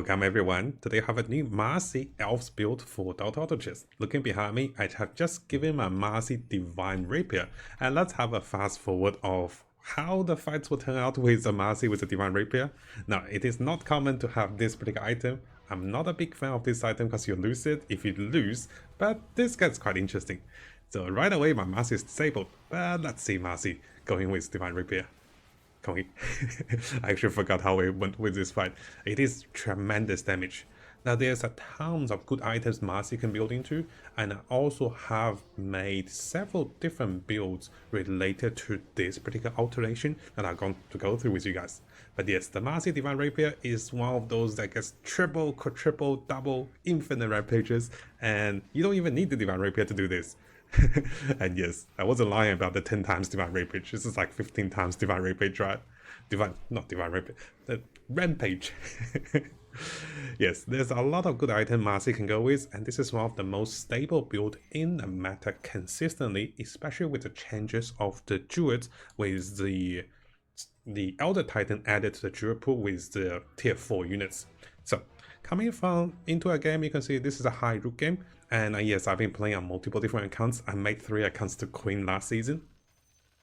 Welcome everyone. Today I have a new Marci Elves build for Dota autochess. Looking behind me, I have just given my Marci Divine Rapier, and let's have a fast forward of how the fights will turn out with a Marci with a Divine Rapier. Now, it is not common to have this particular item. I'm not a big fan of this item because you lose it if you lose, but this gets quite interesting. So right away my Marci is disabled, but let's see Marci going with Divine Rapier. I actually forgot how we went with this fight. It is tremendous damage. Now there's a tons of good items Marci can build into, and I also have made several different builds related to this particular alteration that I'm going to go through with you guys. But yes, the Marci Divine Rapier is one of those that gets triple, quadruple, double, infinite rampages, and you don't even need the Divine Rapier to do this. And yes, I wasn't lying about the 10 times Divine Rampage. This is like 15 times Divine Rampage, right? Not Divine Rampage, the Rampage. Yes, there's a lot of good items Marci can go with, and this is one of the most stable build in the meta consistently, especially with the changes of the Druids with the Elder Titan added to the Druid pool with the tier 4 units. So coming from into a game, you can see this is a high root game, and yes, I've been playing on multiple different accounts. I made 3 accounts to Queen last season.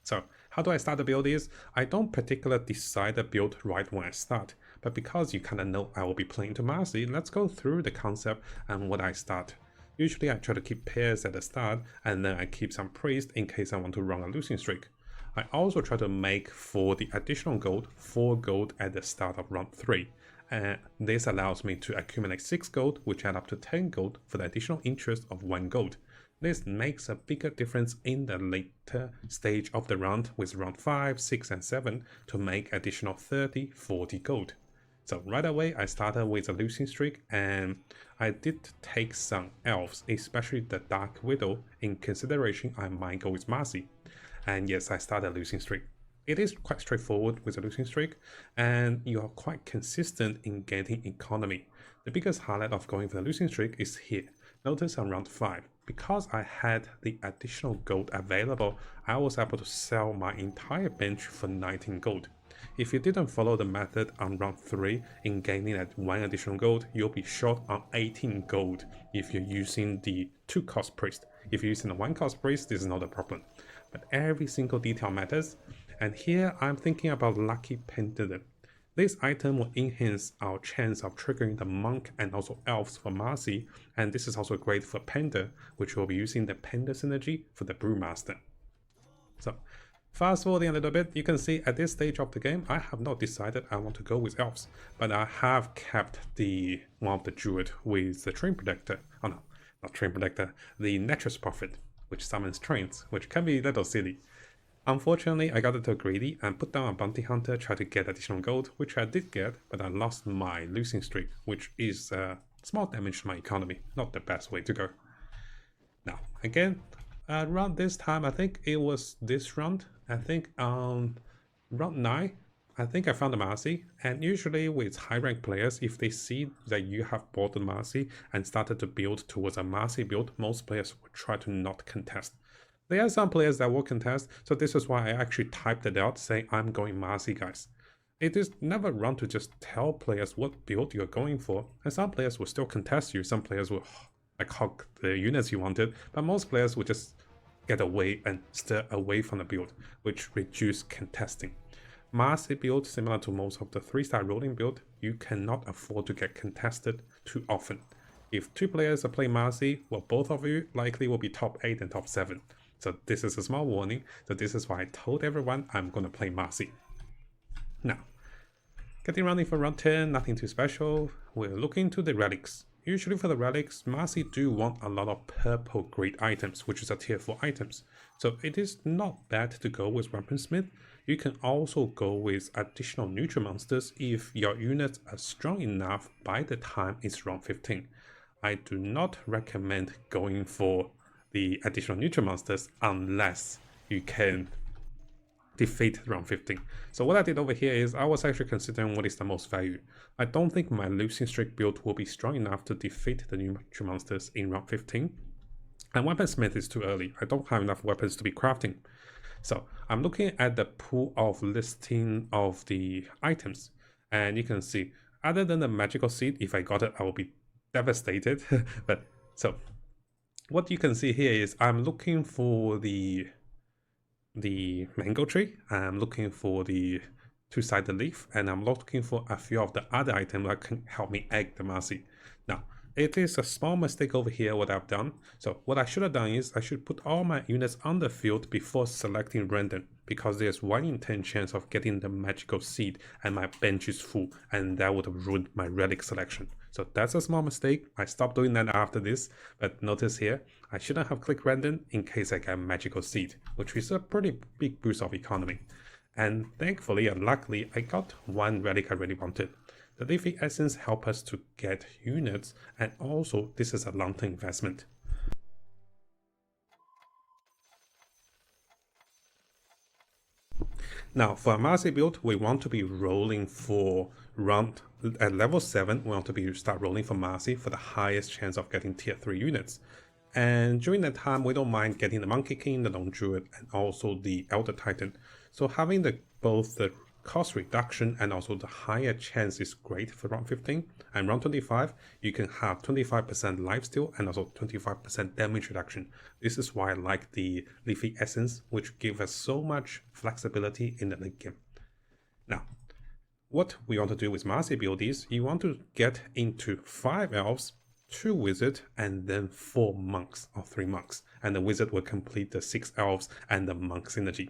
So how do I start the build is, I don't particularly decide the build right when I start, but because you kind of know I will be playing to Marci, let's go through the concept and what I start. Usually I try to keep pairs at the start, and then I keep some priest in case I want to run a losing streak. I also try to make for the additional gold 4 gold at the start of round 3. And this allows me to accumulate 6 gold, which add up to 10 gold for the additional interest of 1 gold. This makes a bigger difference in the later stage of the round with round 5, 6 and 7 to make additional 30, 40 gold. So right away I started with a losing streak, and I did take some elves, especially the Dark Widow, in consideration I might go with Marci. And yes, I started a losing streak. It is quite straightforward with a losing streak, and you are quite consistent in getting economy. The biggest highlight of going for the losing streak is here. Notice on round 5, because I had the additional gold available, I was able to sell my entire bench for 19 gold. If you didn't follow the method on round 3 in gaining that 1 additional gold, you'll be short on 18 gold if you're using the 2 cost priest. If you're using the 1 cost priest, this is not a problem. But every single detail matters. And here I'm thinking about Lucky Pendulum. This item will enhance our chance of triggering the Monk and also Elves for Marci, and this is also great for Panda, which will be using the Panda synergy for the Brewmaster. So fast forwarding a little bit, you can see at this stage of the game, I have not decided I want to go with Elves, but I have kept the one of the Druid with the Train Protector. Oh no, not Train Protector, the Naturous Prophet, which summons trains, which can be a little silly. Unfortunately, I got a little greedy and put down a bounty hunter, tried to get additional gold, which I did get, but I lost my losing streak, which is small damage to my economy, not the best way to go. Now, again, around this time, I think it was this round, I think round 9, I think I found the Marci, and usually with high rank players, if they see that you have bought the Marci and started to build towards a Marci build, most players will try to not contest. There are some players that will contest, so this is why I actually typed it out saying I'm going Marci, guys. It is never wrong to just tell players what build you're going for, and some players will still contest you, some players will like hog the units you wanted, but most players will just get away and steer away from the build, which reduce contesting. Marci build, similar to most of the 3-star rolling build, you cannot afford to get contested too often. If 2 players are playing Marci, well, both of you likely will be top 8 and top 7. So this is a small warning, so this is why I told everyone I'm going to play Marci. Now, getting ready for round 10, nothing too special. We're looking to the relics. Usually for the relics, Marci do want a lot of purple grade items, which is a tier 4 items. So it is not bad to go with Weaponsmith. You can also go with additional neutral monsters if your units are strong enough by the time it's round 15. I do not recommend going for the additional neutral monsters unless you can defeat round 15. So what I did over here is I was actually considering what is the most value. I don't think my losing streak build will be strong enough to defeat the neutral monsters in round 15. And Weaponsmith is too early. I don't have enough weapons to be crafting. So I'm looking at the pool of listing of the items, and you can see Other than the magical seed, if I got it, I will be devastated. But so what you can see here is I'm looking for the mango tree, I'm looking for the two-sided leaf, and I'm looking for a few of the other items that can help me egg the Marci. Now, it is a small mistake over here what I've done. So what I should have done is I should put all my units on the field before selecting random, because there's 1 in 10 chance of getting the magical seed and my bench is full, and that would have ruined my relic selection. So that's a small mistake. I stopped doing that after this, but notice here, I shouldn't have clicked random in case I get magical seed, which is a pretty big boost of economy. And thankfully and luckily, I got 1 relic I really wanted. The Leafy Essence help us to get units, and also this is a long-term investment. Now for a Marci build, we want to be rolling for round at level 7, we want to start rolling for Marci for the highest chance of getting tier 3 units. And during that time, we don't mind getting the Monkey King, the Lone Druid, and also the Elder Titan. So having both the cost reduction and also the higher chance is great for round 15. And round 25, you can have 25% lifesteal and also 25% damage reduction. This is why I like the Leafy Essence, which gives us so much flexibility in the late game. Now, what we want to do with Marci build is you want to get into 5 elves, 2 wizard, and then 4 monks or 3 monks, and the wizard will complete the 6 elves and the monk synergy.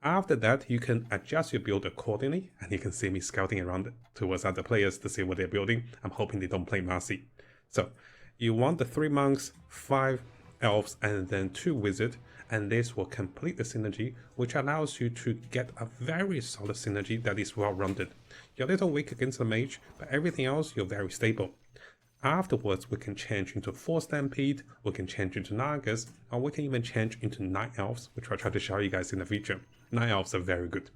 After that, you can adjust your build accordingly, and you can see me scouting around towards other players to see what they're building. I'm hoping they don't play Marci. So you want the 3 monks, 5 elves, and then 2 wizard, and this will complete the synergy, which allows you to get a very solid synergy that is well rounded. You're a little weak against the mage, but everything else you're very stable. Afterwards, we can change into 4 Stampede, we can change into Nagas, or we can even change into Night Elves, which I'll try to show you guys in the future. Night Elves are very good.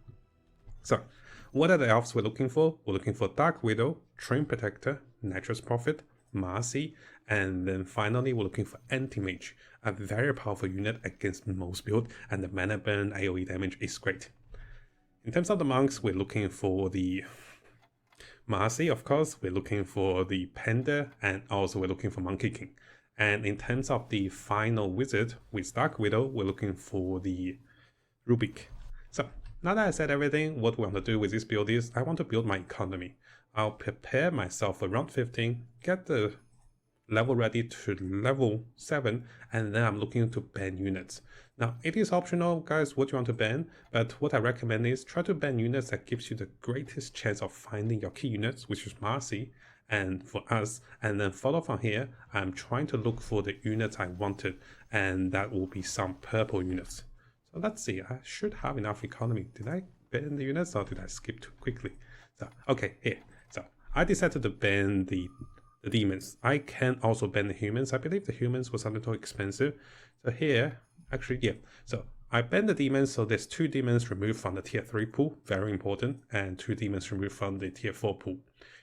So, what are the elves we're looking for? We're looking for Dark Widow, Train Protector, Natural's Prophet, Marci, and then finally we're looking for Anti-Mage, a very powerful unit against most build, and the mana burn AoE damage is great. In terms of the monks, we're looking for the Marci, of course, we're looking for the Panda, and also we're looking for Monkey King. And in terms of the final wizard with Dark Widow, we're looking for the Rubik. So now that I said everything, what we want to do with this build is I want to build my economy. I'll prepare myself for round 15, get the level ready to level 7, and then I'm looking to ban units. Now, it is optional, guys, what you want to ban, but what I recommend is try to ban units that gives you the greatest chance of finding your key units, which is Marci, and for us, and then follow from here, I'm trying to look for the units I wanted, and that will be some purple units. So let's see, I should have enough economy. Did I ban the units or did I skip too quickly? So, okay, here. So, I decided to ban the demons. I can also ban the humans. I believe the humans was a little expensive. So here, actually, yeah. So I banned the demons, so there's 2 demons removed from the tier 3 pool, very important, and 2 demons removed from the tier 4 pool.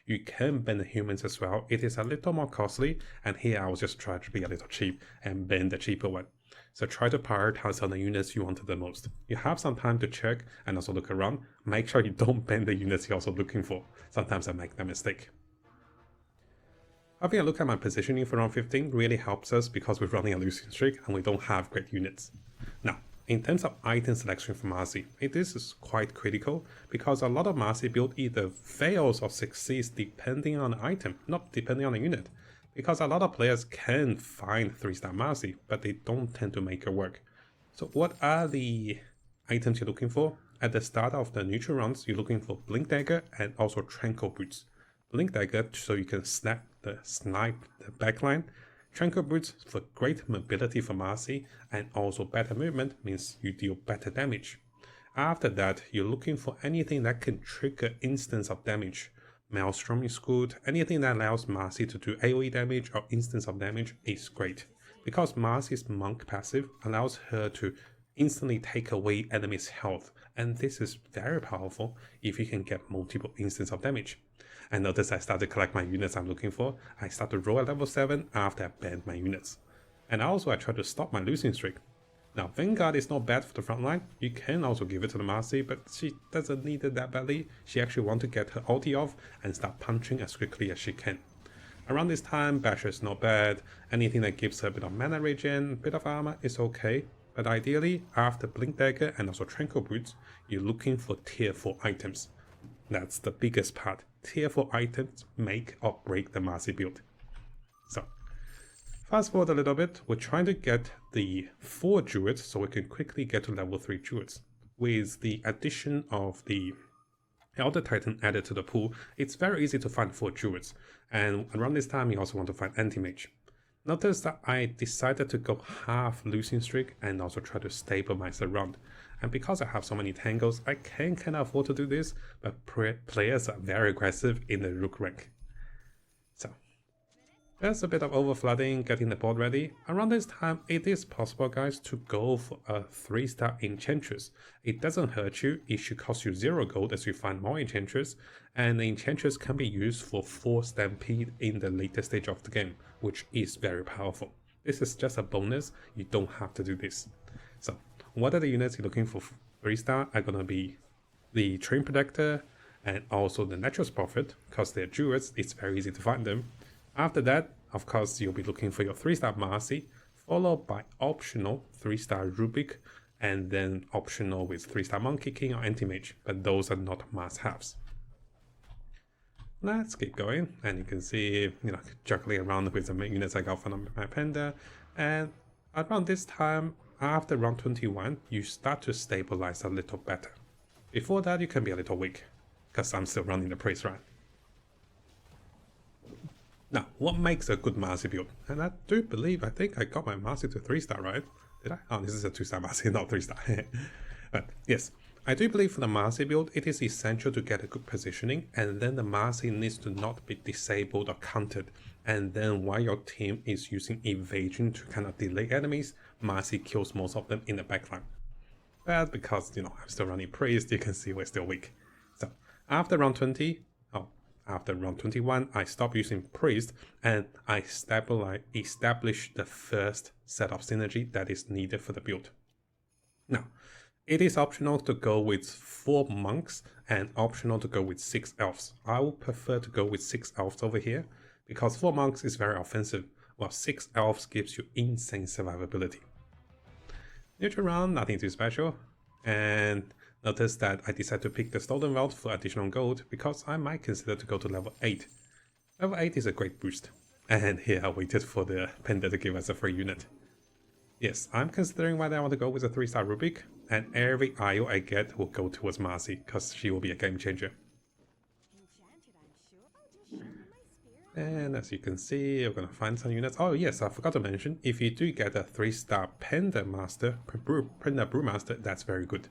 You can ban the humans as well. It is a little more costly, and here I was just trying to be a little cheap and ban the cheaper one. So try to prioritize on the units you wanted the most. You have some time to check and also look around. Make sure you don't ban the units you're also looking for. Sometimes I make that mistake. Having a look at my positioning for round 15 really helps us because we're running a losing streak and we don't have great units. Now, in terms of item selection for Marci, this is quite critical because a lot of Marci build either fails or succeeds depending on the item, not depending on the unit. Because a lot of players can find 3-star Marci, but they don't tend to make it work. So what are the items you're looking for? At the start of the neutral rounds, you're looking for Blink Dagger and also Tranquil Boots. Blink Dagger so you can snipe the backline. Tranquil Boots for great mobility for Marci, and also better movement means you deal better damage. After that, you're looking for anything that can trigger instance of damage. Maelstrom is good. Anything that allows Marci to do AoE damage or instance of damage is great. Because Marci's monk passive allows her to instantly take away enemies' health, and this is very powerful if you can get multiple instances of damage. And notice I started to collect my units I'm looking for. I start to roll at level 7 after I banned my units. And also I try to stop my losing streak. Now, Vanguard is not bad for the front line. You can also give it to the Marci, but she doesn't need it that badly. She actually wants to get her ulti off and start punching as quickly as she can. Around this time, Basher is not bad. Anything that gives her a bit of mana regen, bit of armor is okay. But ideally, after Blink Dagger and also Tranquil Boots, you're looking for tier 4 items. That's the biggest part. Tier 4 items make or break the Marci build. So, fast forward a little bit, we're trying to get the 4 Druids so we can quickly get to level 3 Druids. With the addition of the Elder Titan added to the pool, it's very easy to find 4 Druids, and around this time you also want to find Anti-Mage. Notice that I decided to go half losing streak and also try to stabilize the round. And because I have so many tangles, I can kind of afford to do this, but players are very aggressive in the Rook rank. So, there's a bit of overflooding, getting the board ready. Around this time, it is possible, guys, to go for a 3-star Enchantress. It doesn't hurt you, it should cost you 0 gold as you find more Enchantress, and the Enchantress can be used for 4 Stampede in the later stage of the game, which is very powerful. This is just a bonus, you don't have to do this. So, what are the units you're looking for 3-star are gonna be the Train Protector and also the Natural's Prophet, because they're Druids, it's very easy to find them. After that, of course, you'll be looking for your 3-star Marci, followed by optional 3-star Rubik, and then optional with 3-star Monkey King or Anti-Mage, but those are not must-haves. Let's keep going, and you can see, juggling around with the main units I got from my Panda, and around this time, after round 21, you start to stabilize a little better. Before that, you can be a little weak, because I'm still running the Praise run. Now, what makes a good Marci build? And I do believe, I think I got my Marci to 3-star, right? Did I? Oh, this is a 2-star Marci, not 3-star. But yes, I do believe for the Marci build, it is essential to get a good positioning, and then the Marci needs to not be disabled or countered. And then while your team is using evasion to kind of delay enemies, Marci kills most of them in the backline. But because, I'm still running Priest, you can see we're still weak. So, after round 20, after round 21, I stopped using Priest and I established the first set of synergy that is needed for the build. Now, it is optional to go with 4 monks and optional to go with 6 elves. I would prefer to go with 6 elves over here because 4 monks is very offensive, while 6 elves gives you insane survivability. Neutral round, nothing too special, and notice that I decided to pick the Stolen Wealth for additional gold because I might consider to go to level 8. Level 8 is a great boost, and here I waited for the Panda to give us a free unit. Yes, I'm considering whether I want to go with a 3-star Rubik, and every IO I get will go towards Marci because she will be a game changer. And as you can see, we're going to find some units. Oh yes, I forgot to mention, if you do get a 3-star Panda Master, Panda Brewmaster, that's very good.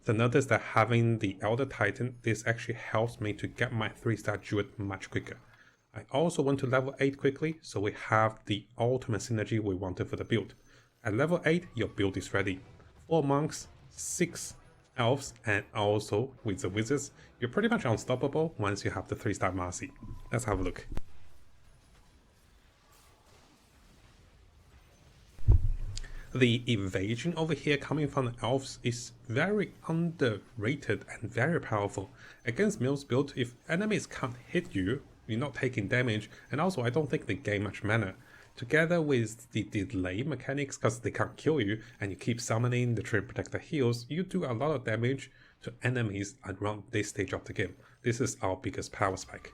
So notice that having the Elder Titan, this actually helps me to get my 3-star Druid much quicker. I also want to level 8 quickly, so we have the ultimate synergy we wanted for the build. At level 8, your build is ready. 4 monks, 6 elves, and also with the wizards, you're pretty much unstoppable once you have the 3-star Marci. Let's have a look. The evasion over here coming from the elves is very underrated and very powerful. Against Mill's build, if enemies can't hit you, you're not taking damage, and also I don't think they gain much mana. Together with the delay mechanics, because they can't kill you, and you keep summoning the Train Protector heals, you do a lot of damage to enemies around this stage of the game. This is our biggest power spike.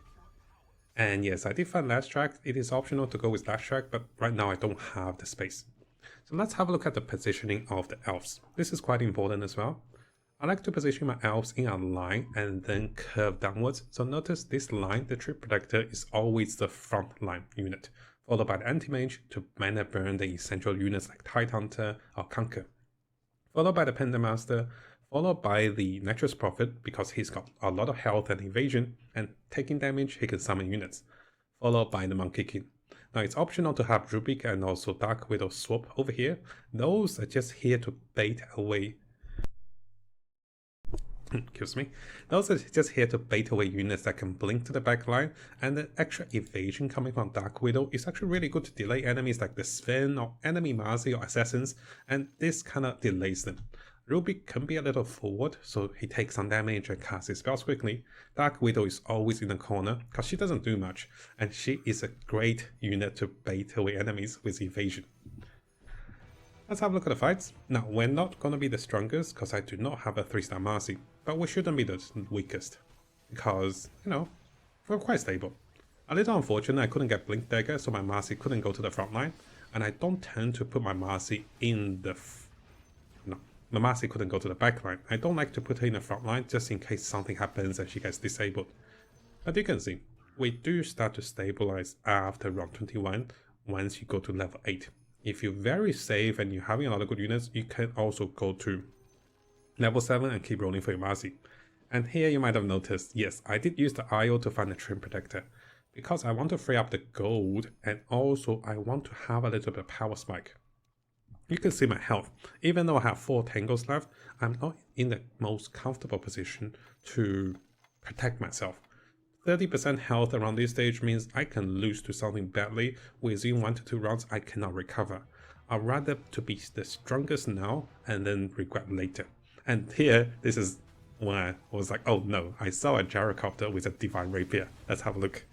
And yes, I did find Last Track. It is optional to go with Last Track, but right now I don't have the space. So let's have a look at the positioning of the elves. This is quite important as well. I like to position my elves in a line and then curve downwards. So notice this line, the Train Protector, is always the front line unit, followed by the Anti-Mage to mana burn the essential units like Tidehunter or Conquer, followed by the Panda Master, followed by the Natural's Prophet because he's got a lot of health and evasion, and taking damage he can summon units, followed by the Monkey King. Now it's optional to have Rubik and also Dark Widow swap over here. Those are just here to bait away Excuse me. Those are just here to bait away units that can blink to the backline, and the extra evasion coming from Dark Widow is actually really good to delay enemies like the Sven or enemy Marci or assassins, and this kind of delays them. Ruby can be a little forward, so he takes some damage and casts his spells quickly. Dark Widow is always in the corner, because she doesn't do much, and she is a great unit to bait away enemies with evasion. Let's have a look at the fights. Now, we're not going to be the strongest, because I do not have a 3-star Marci, but we shouldn't be the weakest, because, you know, we're quite stable. A little unfortunate I couldn't get Blink Dagger, so my Marci couldn't go to the front line, and I don't tend to put my Marci in the... My Marci couldn't go to the back line. I don't like to put her in the front line just in case something happens and she gets disabled. But you can see, we do start to stabilize after round 21 once you go to level 8. If you're very safe and you're having a lot of good units, you can also go to level 7 and keep rolling for your Marci. And here you might have noticed, yes, I did use the IO to find a Trim Protector, because I want to free up the gold and also I want to have a little bit of power spike. You can see my health. Even though I have 4 tangles left, I'm not in the most comfortable position to protect myself. 30% health around this stage means I can lose to something badly. Within 1 to 2 rounds, I cannot recover. I'd rather to be the strongest now and then regret later. And here, this is when I was like, oh no, I saw a gyrocopter with a Divine Rapier. Let's have a look.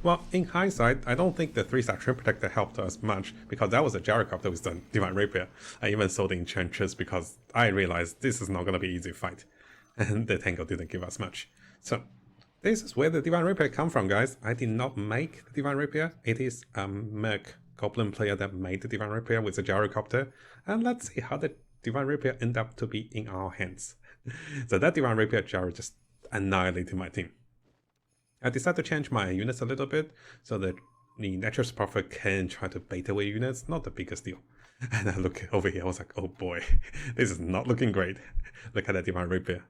Well, in hindsight, I don't think the 3-star Trim Protector helped us much, because that was a gyrocopter with the Divine Rapier. I even sold the Enchantress because I realized this is not going to be an easy fight, and the Tango didn't give us much. So, this is where the Divine Rapier come from, guys. I did not make the Divine Rapier. It is a Merc Goblin player that made the Divine Rapier with a gyrocopter, and let's see how the Divine Rapier end up to be in our hands. So that Divine Rapier gyro just annihilated my team. I decided to change my units a little bit so that the Nature's Prophet can try to bait away units, not the biggest deal. And I look over here, I was like, oh boy, this is not looking great. Look at that Divine Rapier.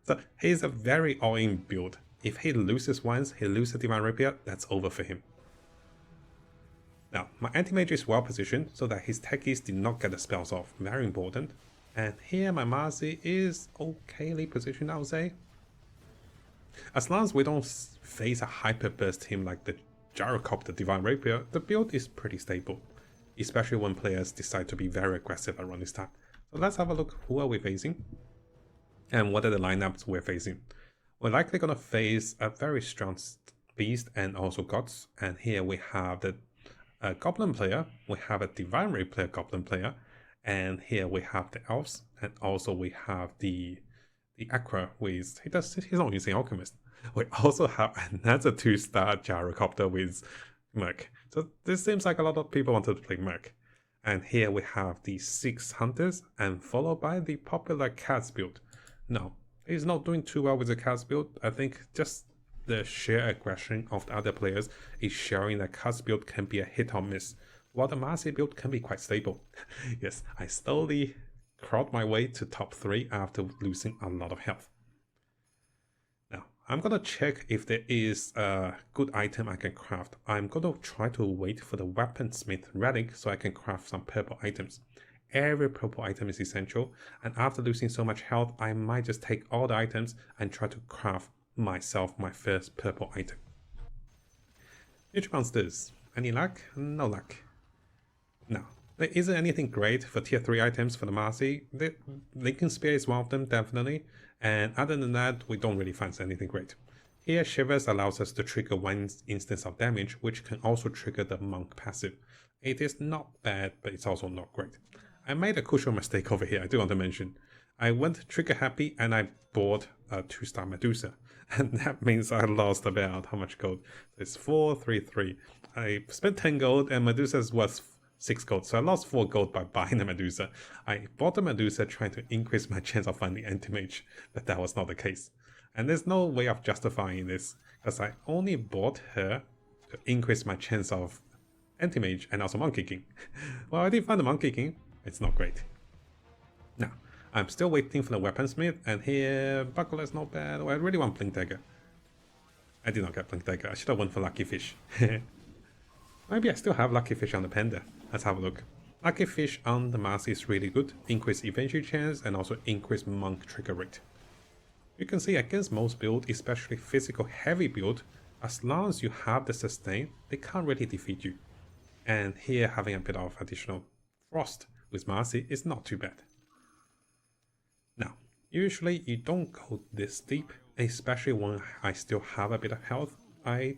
So he's a very all-in build. If he loses once, he loses Divine Rapier, that's over for him. Now, my anti-mage is well positioned so that his techies did not get the spells off, very important. And here my Marci is okayly positioned, I would say. As long as we don't face a hyper burst team like the Gyrocopter Divine Rapier, the build is pretty stable, especially when players decide to be very aggressive around this time. So let's have a look who are we facing and what are the lineups we're facing. We're likely going to face a very strong Beast and also Gods, and here we have the Goblin player, we have a Divine Rapier Goblin player, and here we have the Elves, and also we have the Aqua with, he's not using Alchemist. We also have another 2-star Gyrocopter with Merc. So this seems like a lot of people wanted to play Merc. And here we have the 6 Hunters and followed by the popular Cats build. No, he's not doing too well with the Cats build. I think just the sheer aggression of the other players is showing that Cats build can be a hit or miss, while the Marci build can be quite stable. Yes, I slowly crawled my way to top 3 after losing a lot of health. Now, I'm gonna check if there is a good item I can craft. I'm gonna try to wait for the Weaponsmith relic so I can craft some purple items. Every purple item is essential, and after losing so much health, I might just take all the items and try to craft myself my first purple item. Future monsters. Any luck? No luck. No. There isn't anything great for tier 3 items for the Marci. The Lincoln Spear is one of them, definitely. And other than that, we don't really find anything great. Here, Shivers allows us to trigger 1 instance of damage, which can also trigger the Monk passive. It is not bad, but it's also not great. I made a crucial mistake over here, I do want to mention. I went trigger happy and I bought a 2-star Medusa. And that means I lost about how much gold? It's 4, 3, 3. I spent 10 gold and Medusa's was 6 gold, so I lost 4 gold by buying the Medusa. I bought the Medusa trying to increase my chance of finding anti-mage, but that was not the case. And there's no way of justifying this, because I only bought her to increase my chance of anti-mage and also Monkey King. Well, I did find the Monkey King, it's not great. Now, I'm still waiting for the Weaponsmith, and here, Buckle is not bad. Oh, I really want Blink Dagger. I did not get Blink Dagger, I should have went for Lucky Fish. Maybe I still have Lucky Fish on the Panda. Let's have a look. Lucky Fish on the Marci is really good, increase eventual chance and also increase monk trigger rate. You can see against most build, especially physical heavy build, as long as you have the sustain, they can't really defeat you. And here having a bit of additional frost with Marci is not too bad. Now, usually you don't go this deep, especially when I still have a bit of health. I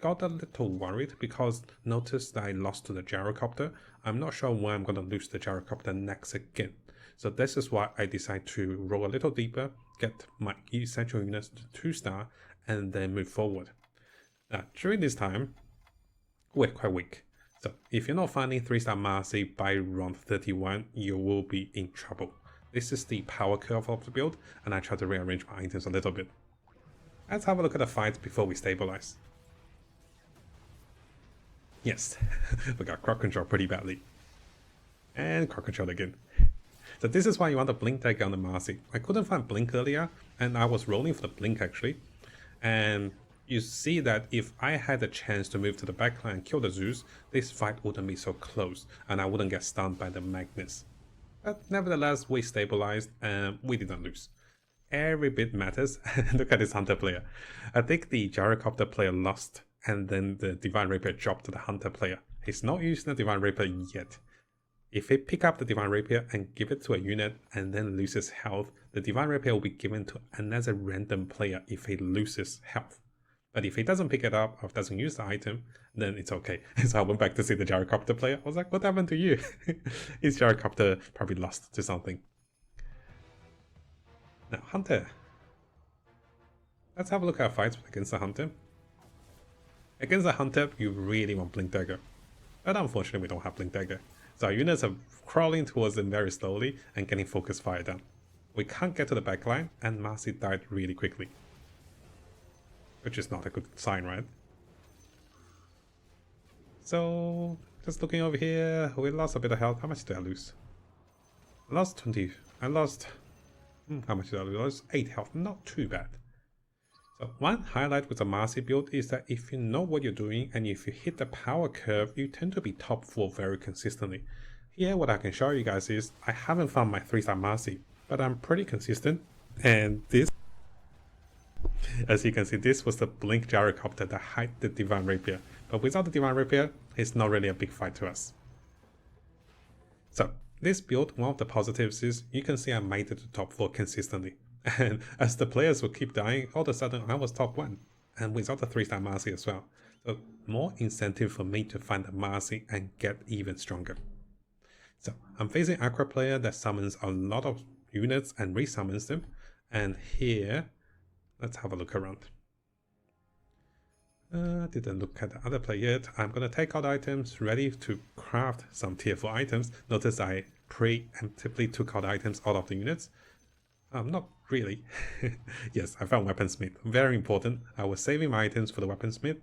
got a little worried because noticed that I lost to the gyrocopter. I'm not sure when I'm gonna lose the gyrocopter next again. So this is why I decided to roll a little deeper, get my essential units to 2-star, and then move forward. Now, during this time, we're quite weak. So if you're not finding 3-star Marci by round 31, you will be in trouble. This is the power curve of the build, and I try to rearrange my items a little bit. Let's have a look at the fight before we stabilize. Yes, we got crowd control pretty badly. And crowd control again. So this is why you want the blink dagger on the Marci. I couldn't find blink earlier, and I was rolling for the blink actually. And you see that if I had a chance to move to the backline and kill the Zeus, this fight wouldn't be so close, and I wouldn't get stunned by the Magnus. But nevertheless, we stabilized and we didn't lose. Every bit matters. Look at this Hunter player. I think the Gyrocopter player lost, and then the Divine Rapier dropped to the Hunter player. He's not using the Divine Rapier yet. If he pick up the Divine Rapier and give it to a unit and then loses health, the Divine Rapier will be given to another random player if he loses health. But if he doesn't pick it up or doesn't use the item, then it's okay. So I went back to see the Gyrocopter player. I was like, what happened to you? His Gyrocopter probably lost to something. Now, Hunter. Let's have a look at our fights against the Hunter. Against the Hunter, you really want Blink Dagger. But unfortunately, we don't have Blink Dagger. So our units are crawling towards them very slowly and getting focus fire down. We can't get to the backline, and Marci died really quickly. Which is not a good sign, right? So, just looking over here, we lost a bit of health. How much did I lose? I lost 20. I lost... how much did I lose? I lost 8 health. Not too bad. So, one highlight with the Marci build is that if you know what you're doing and if you hit the power curve, you tend to be top 4 very consistently. Here, what I can show you guys is, I haven't found my 3-star Marci, but I'm pretty consistent. And this... as you can see, this was the Blink Gyrocopter that hid the Divine Rapier. But without the Divine Rapier, it's not really a big fight to us. So, this build, one of the positives is, you can see I made it to top 4 consistently. And as the players would keep dying, all of a sudden I was top 1. And without the 3-star Marci as well. So, more incentive for me to find the Marci and get even stronger. So, I'm facing Aqua player that summons a lot of units and resummons them. And here... let's have a look around. Didn't look at the other player yet. I'm gonna take out items, ready to craft some tier 4 items. Notice I preemptively took out items out of the units. Not really. Yes, I found Weaponsmith. Very important. I was saving my items for the Weaponsmith.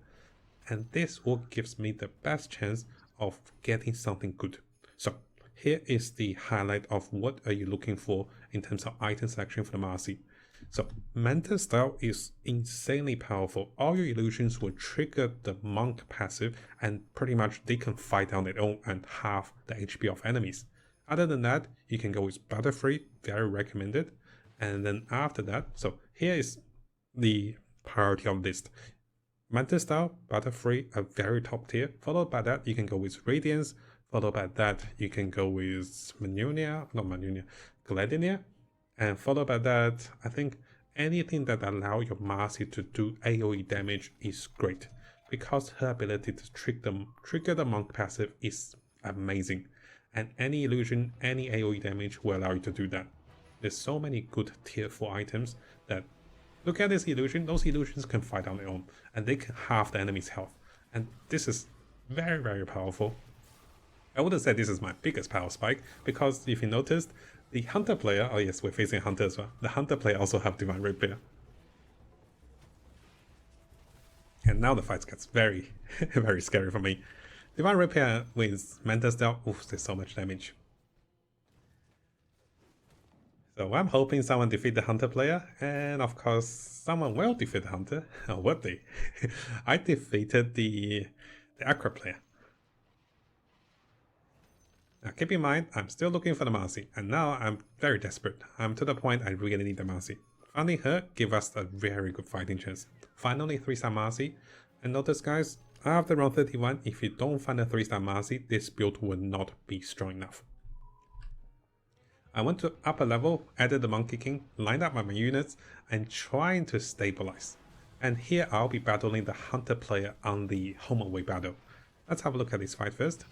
And this what gives me the best chance of getting something good. So, here is the highlight of what are you looking for in terms of item selection for the Marci. So, Mentor Style is insanely powerful. All your illusions will trigger the Monk passive, and pretty much they can fight on their own and halve the HP of enemies. Other than that, you can go with Butterfree, very recommended. And then after that, so here is the priority of list. Mentor Style, Butterfree, a very top tier. Followed by that, you can go with Radiance. Followed by that, you can go with Gladinia. And followed by that, I think anything that allows your Marci to do AoE damage is great. Because her ability to trigger the Monk passive is amazing. And any illusion, any AoE damage will allow you to do that. There's so many good tier 4 items that... look at this illusion, those illusions can fight on their own. And they can halve the enemy's health. And this is very, very powerful. I wouldn't say this is my biggest power spike, because if you noticed, the Hunter player, oh yes, we're facing Hunter as well. The Hunter player also have Divine Rapier. And now the fight gets very, very scary for me. Divine Rapier with Mentor Style, oof, there's so much damage. So I'm hoping someone defeat the Hunter player, and of course someone will defeat the Hunter. Or would they? I defeated the Aqua player. Now keep in mind, I'm still looking for the Marci, and now I'm very desperate. I'm to the point I really need the Marci. Finding her give us a very good fighting chance. Finally 3-star Marci, and notice guys, after round 31, if you don't find a 3-star Marci, this build will not be strong enough. I went to upper level, added the Monkey King, lined up my units, and trying to stabilize. And here I'll be battling the Hunter player on the home away battle. Let's have a look at this fight first.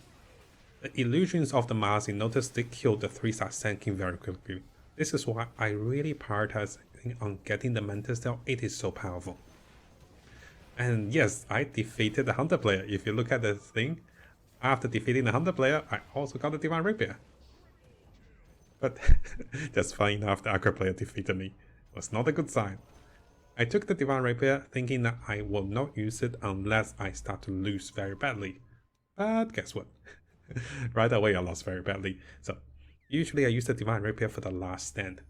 The illusions of the Marci, notice they killed the 3-star Sand King very quickly. This is why I really prioritize on getting the Mentor Style, it is so powerful. And yes, I defeated the Hunter player. If you look at the thing, after defeating the Hunter player, I also got the Divine Rapier. But just funny enough, the Aqua player defeated me. It was not a good sign. I took the Divine Rapier thinking that I will not use it unless I start to lose very badly. But guess what? Right away I lost very badly. So usually I use the Divine Rapier for the last stand.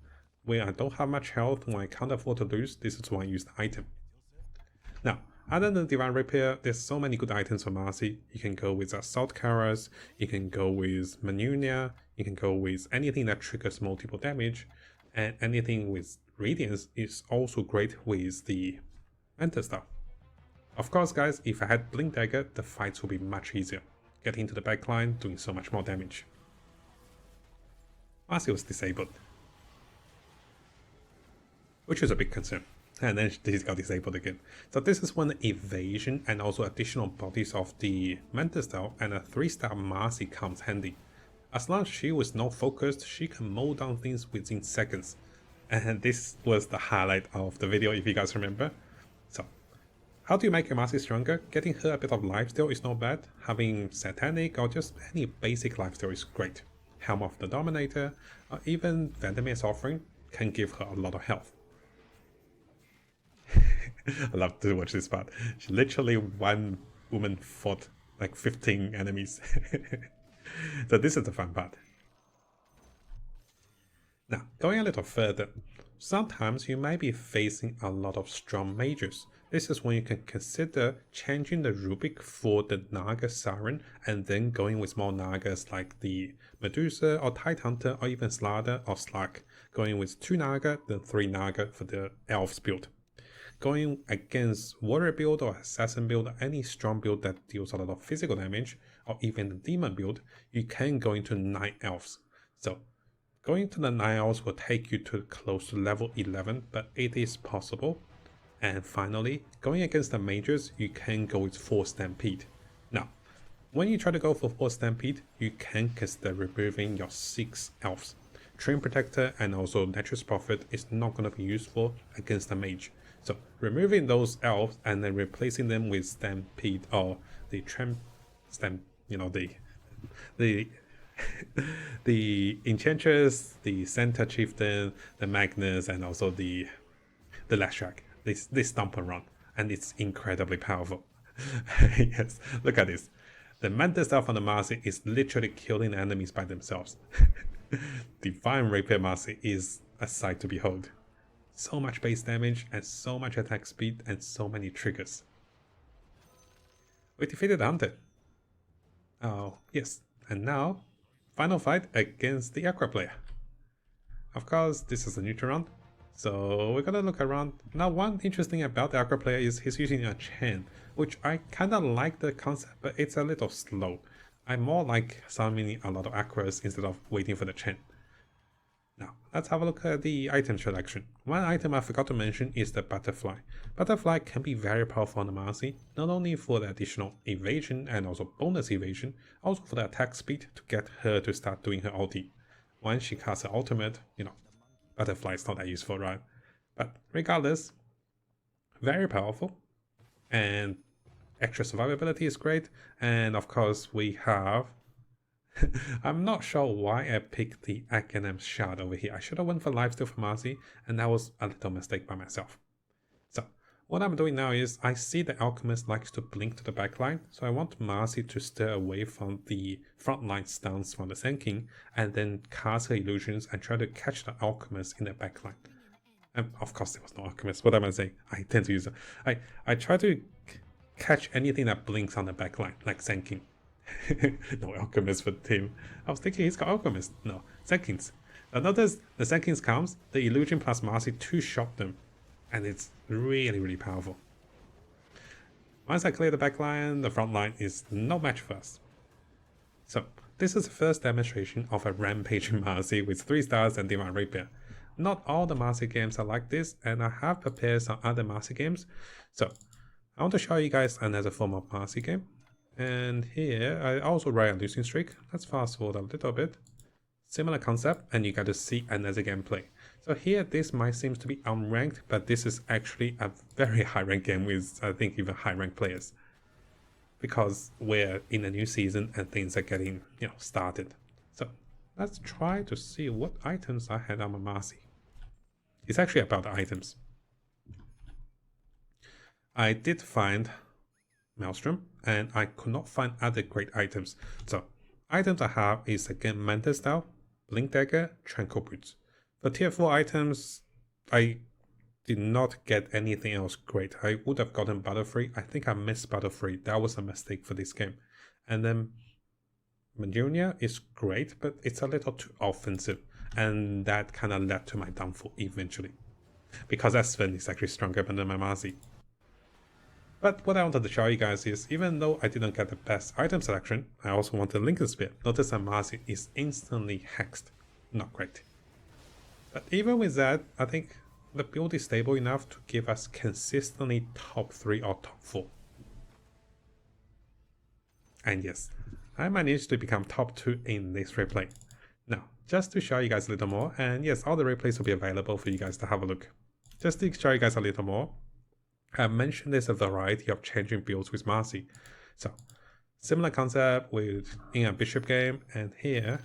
When I don't have much health, when I can't afford to lose, this is when I use the item. Now, other than Divine Rapier, there's so many good items for Marci. You can go with Assault Karas, you can go with Manunia, you can go with anything that triggers multiple damage, and anything with Radiance is also great with the Mentor Style. Of course guys, if I had Blink Dagger, the fights would be much easier. Getting into the backline, doing so much more damage. Marci was disabled, which is a big concern. And then he got disabled again. So this is when the evasion and also additional bodies of the Mentor Style and a 3-star Marci comes handy. As long as she was not focused, she can mow down things within seconds. And this was the highlight of the video if you guys remember. So, how do you make your Marci stronger? Getting her a bit of lifesteal is not bad. Having Satanic or just any basic lifesteal is great. Helm of the Dominator or even Vandermeer's Offering can give her a lot of health. I love to watch this part. She literally, one woman fought like 15 enemies. So this is the fun part. Now, going a little further, sometimes you might be facing a lot of strong mages. This is when you can consider changing the rubric for the Naga Siren and then going with more Nagas like the Medusa or Tidehunter or even Slaughter or Slack. Going with 2 Naga, then 3 Naga for the Elves build. Going against Warrior build or Assassin build or any strong build that deals a lot of physical damage or even the Demon build, you can go into 9 Elves. So going to the 9 Elves will take you to close to level 11, but it is possible. And finally, going against the mages, you can go with 4 Stampede. Now, when you try to go for 4 Stampede, you can consider removing your 6 Elves. Train Protector and also Nature's Prophet is not going to be useful against the mage. So removing those elves and then replacing them with Stampede or the the Enchantress, the Center Chieftain, the Magnus, and also the Lashrak. They stomp around, and it's incredibly powerful. Yes, look at this. The Mentor Style from the Marci is literally killing enemies by themselves. Divine Rapier Marci is a sight to behold. So much base damage and so much attack speed and so many triggers. We defeated the Hunter. Oh, yes. And now, final fight against the Aqua player. Of course, this is a neutral round, so we're gonna look around. Now, one interesting about the Aqua player is he's using a chain, which I kinda like the concept, but it's a little slow. I more like summoning a lot of Aquas instead of waiting for the chain. Now, let's have a look at the item selection. One item I forgot to mention is the Butterfly. Butterfly can be very powerful on the Marci, not only for the additional evasion and also bonus evasion, also for the attack speed to get her to start doing her ulti. Once she casts her ultimate, Butterfly is not that useful, right? But regardless, very powerful, and extra survivability is great, and of course we have I'm not sure why I picked the Aghanim Shard over here. I should have went for Lifesteal for Marci, and that was a little mistake by myself. So, what I'm doing now is, I see the Alchemist likes to blink to the backline, so I want Marci to steer away from the frontline stance from the Sand King, and then cast her illusions and try to catch the Alchemist in the backline. And of course there was no Alchemist, what am I saying? I tend to use it. I try to catch anything that blinks on the backline, like Sand King. No Alchemist for the team. I was thinking he's got Alchemist. No, Seconds. Now notice the Seconds comes, the Illusion plus Marci two-shot them. And it's really powerful. Once I clear the backline, the front line is no match for us. So, this is the first demonstration of a Rampage Marci with 3 stars and Divine Rapier. Not all the Marci games are like this, and I have prepared some other Marci games. So, I want to show you guys another form of Marci game. And here, I also write a losing streak. Let's fast forward a little bit. Similar concept, and you got to see another gameplay. So here, this might seem to be unranked, but this is actually a very high ranked game with, I think, even high ranked players. Because we're in a new season and things are getting, started. So let's try to see what items I had on my Marci. It's actually about the items. I did find Maelstrom, and I could not find other great items. So items I have is again Manta Style, Blink Dagger, Tranquil Boots. For tier 4 items, I did not get anything else great. I would have gotten Battle Free. I think I missed Battle Free. That was a mistake for this game. And then Majunia is great, but it's a little too offensive. And that kind of led to my downfall eventually. Because Espen is actually stronger than my Marci. But what I wanted to show you guys is, even though I didn't get the best item selection, I also wanted Lincoln Spear. Notice that Marci is instantly hexed. Not great. But even with that, I think the build is stable enough to give us consistently top 3 or top 4. And yes, I managed to become top 2 in this replay. Now, just to show you guys a little more, and yes, all the replays will be available for you guys to have a look. Just to show you guys a little more, I mentioned there's a variety of changing builds with Marci. So, similar concept with in a bishop game, and here,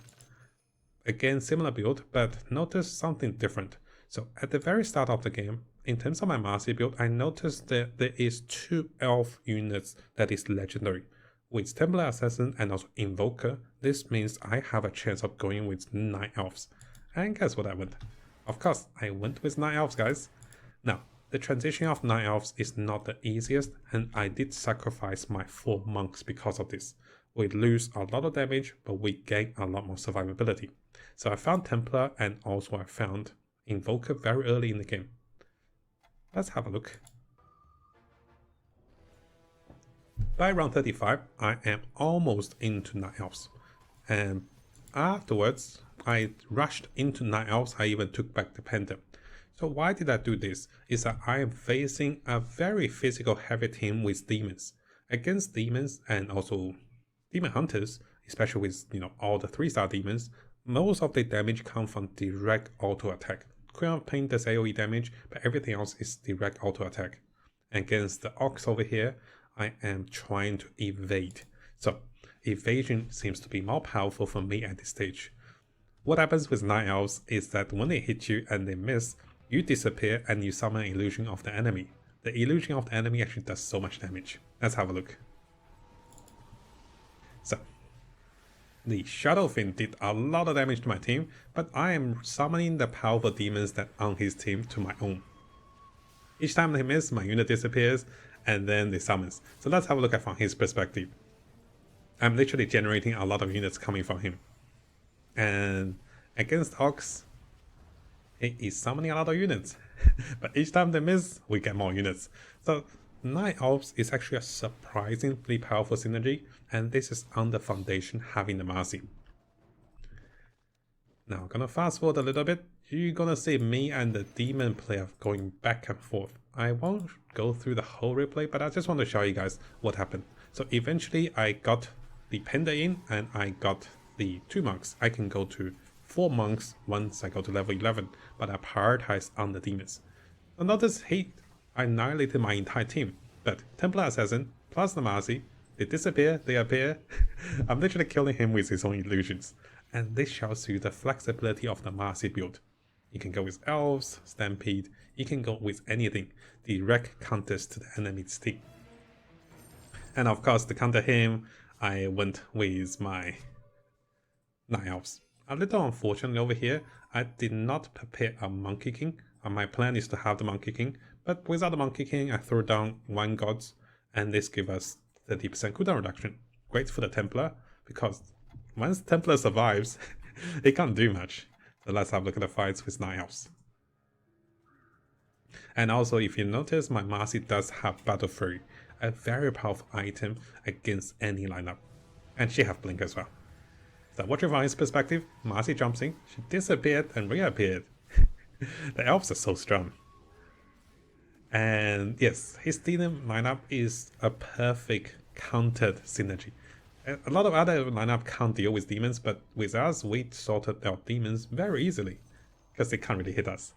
again, similar build, but notice something different. So at the very start of the game, in terms of my Marci build, I noticed that there is 2 elf units that is legendary. With Templar Assassin and also Invoker, this means I have a chance of going with 9 elves. And guess what I went? Of course, I went with 9 elves, guys. Now, the transition of 9 elves is not the easiest, and I did sacrifice my 4 monks because of this. We lose a lot of damage, but we gain a lot more survivability. So I found Templar, and also I found Invoker very early in the game. Let's have a look. By round 35, I am almost into 9 elves. And afterwards, I rushed into 9 elves. I even took back the Panda. So why did I do this? Is that I am facing a very physical heavy team with demons. Against demons and also demon hunters, especially with all the 3-star demons, most of the damage comes from direct auto attack. Queen of Pain does AoE damage, but everything else is direct auto attack. Against the Ox over here, I am trying to evade. So evasion seems to be more powerful for me at this stage. What happens with 9 elves is that when they hit you and they miss, you disappear and you summon an illusion of the enemy. The illusion of the enemy actually does so much damage. Let's have a look. So, the Shadow Fin did a lot of damage to my team, but I am summoning the powerful demons that on his team to my own. Each time they miss, my unit disappears, and then they summons. So let's have a look at from his perspective. I'm literally generating a lot of units coming from him. And against Ox, he is summoning a lot of units. But each time they miss, we get more units. So 9 elves is actually a surprisingly powerful synergy, and this is on the foundation having the Marci. Now I'm gonna fast forward a little bit. You're gonna see me and the demon player going back and forth. I won't go through the whole replay, but I just want to show you guys what happened. So eventually I got the Panda in, and I got the 2 monks. I can go to 4 monks once I go to level 11, but I prioritize on the demons. Now notice he annihilated my entire team, but Templar Assassin plus the Marci, they disappear, they appear. I'm literally killing him with his own illusions. And this shows you the flexibility of the Marci build. You can go with Elves, Stampede, you can go with anything. Direct counters to the enemy's team. And of course, to counter him, I went with my 9 Elves. A little unfortunately over here, I did not prepare a Monkey King. My plan is to have the Monkey King, but without the Monkey King, I throw down 1 Gods, and this gives us 30% cooldown reduction. Great for the Templar, because once Templar survives, it can't do much. So let's have a look at the fights with 9 Elves. And also, if you notice, my Marci does have Battle Fury, a very powerful item against any lineup. And she has Blink as well. So watching from his perspective, Marci jumps in, she disappeared and reappeared. The Elves are so strong. And yes, his demon lineup is a perfect countered synergy. A lot of other lineup can't deal with demons, but with us, we sorted out demons very easily, because they can't really hit us.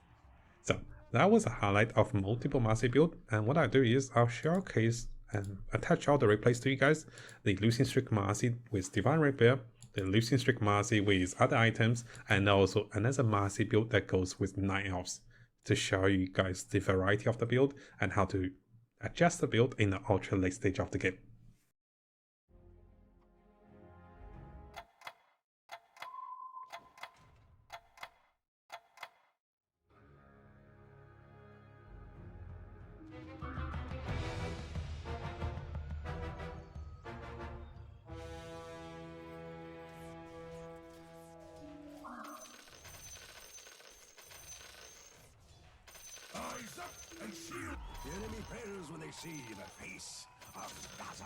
So that was a highlight of multiple Marci build, and what I do is I'll showcase and attach all the replays to you guys. The Losing Streak Marci with Divine Rapier, the Losing Streak Marci with other items, and also another Marci build that goes with 9 Elves, to show you guys the variety of the build and how to adjust the build in the ultra late stage of the game. Eyes up and shield! The enemy preys when they see the face of battle.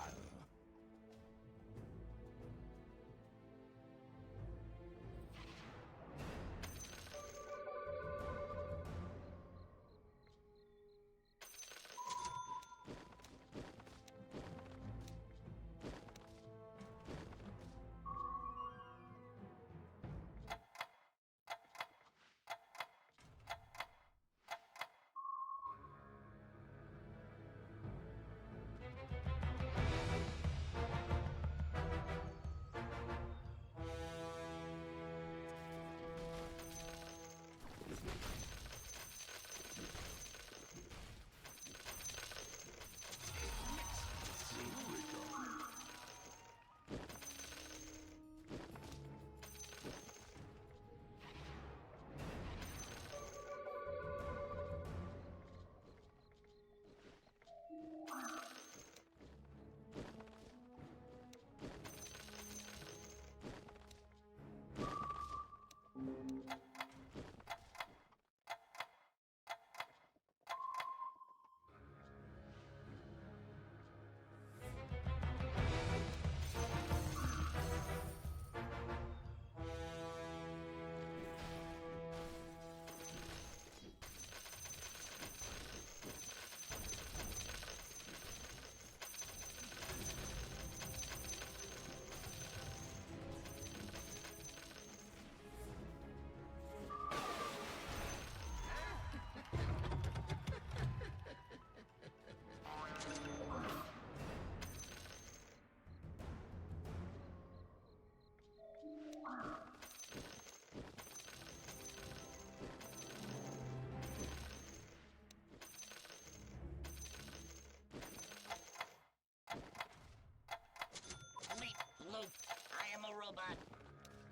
I am a robot.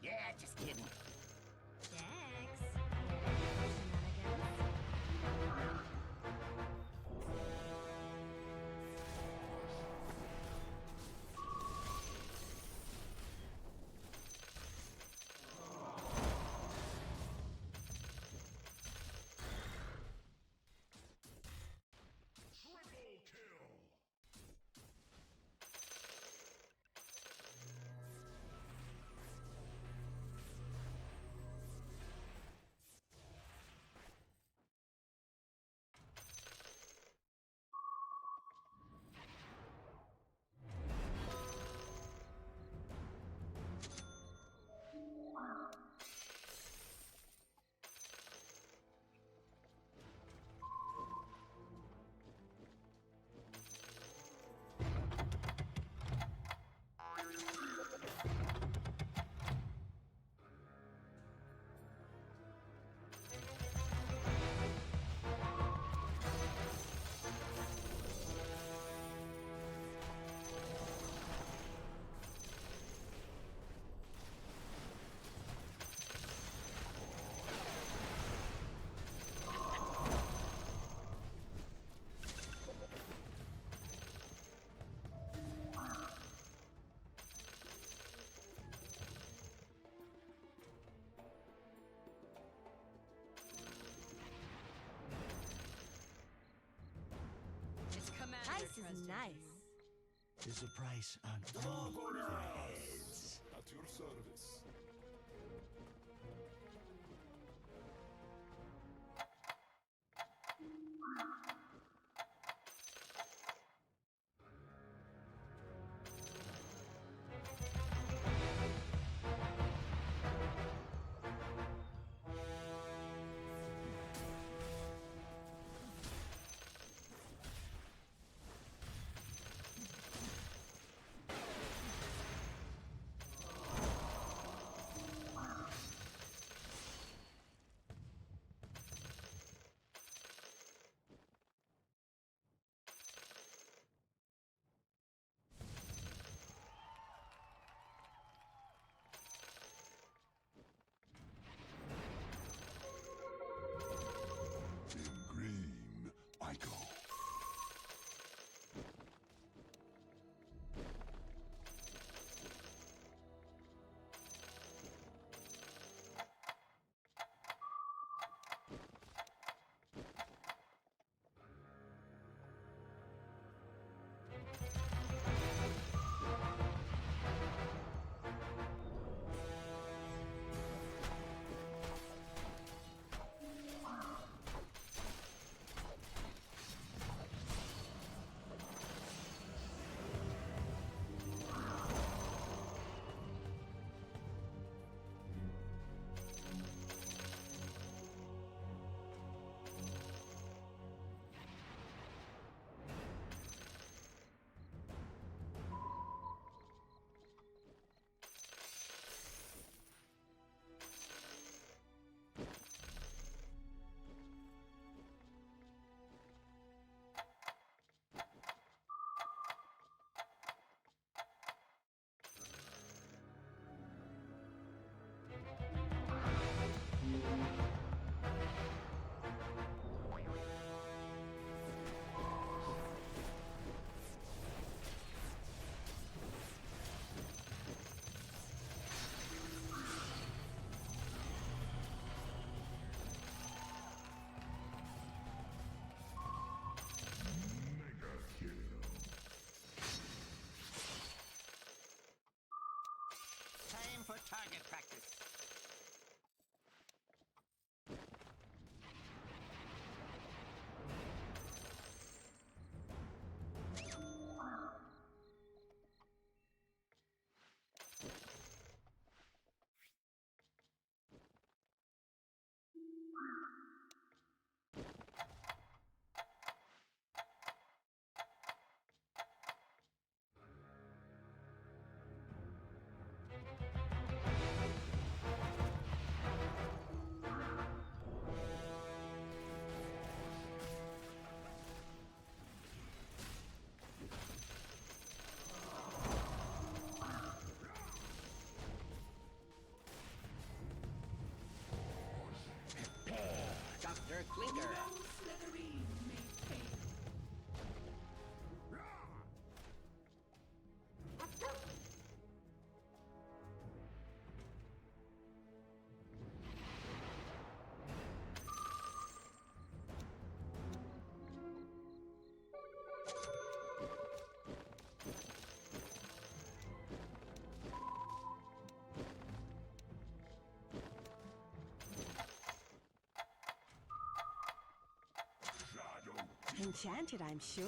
Yeah, just kidding. nice. There's a price on all their heads. At your service. In green, I go. Time for target practice. Dr. Clinker. Enchanted, I'm sure.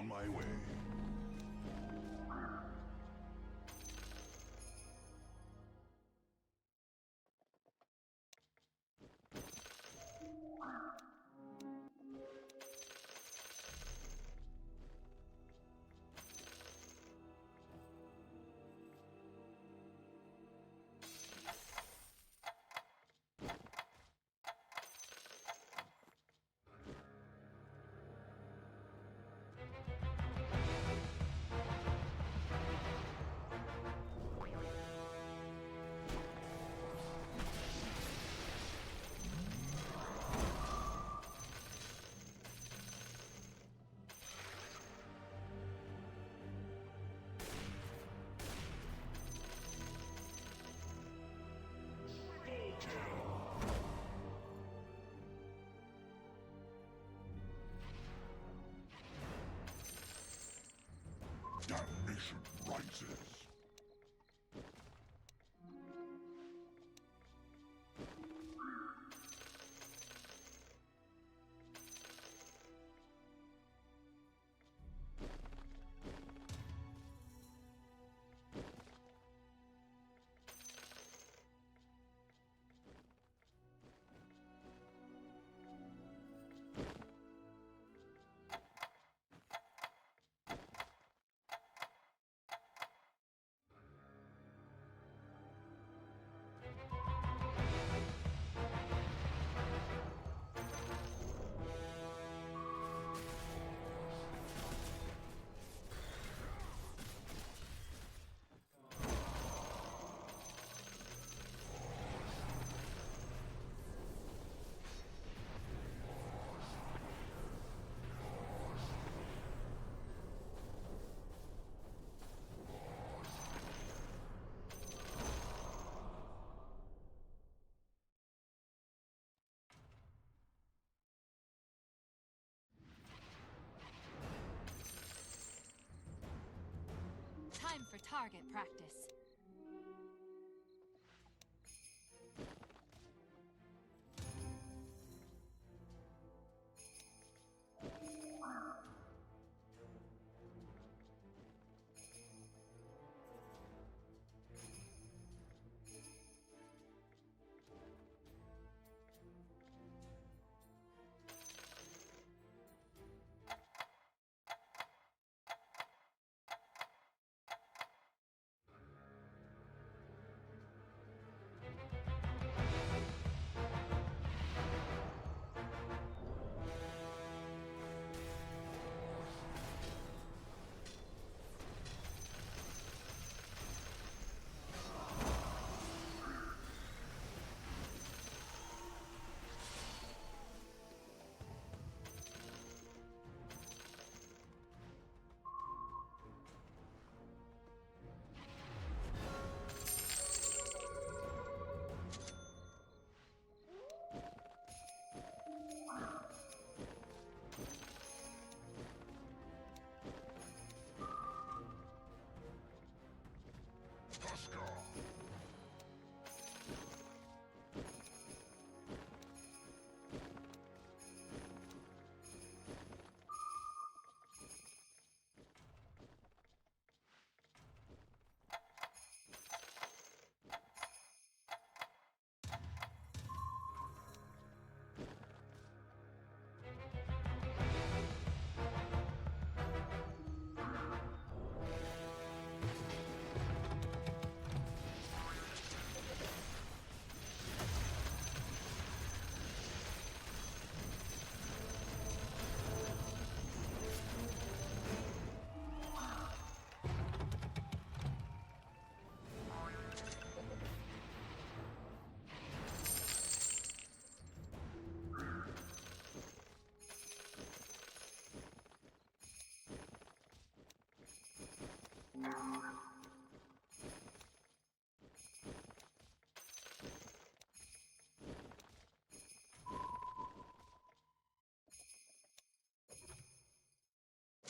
my way. Damnation rises. Time for target practice.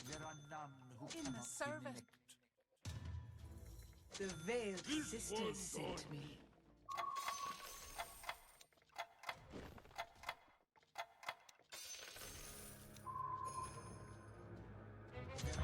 There are none who In the cannot service. be The veiled sisters sent me. There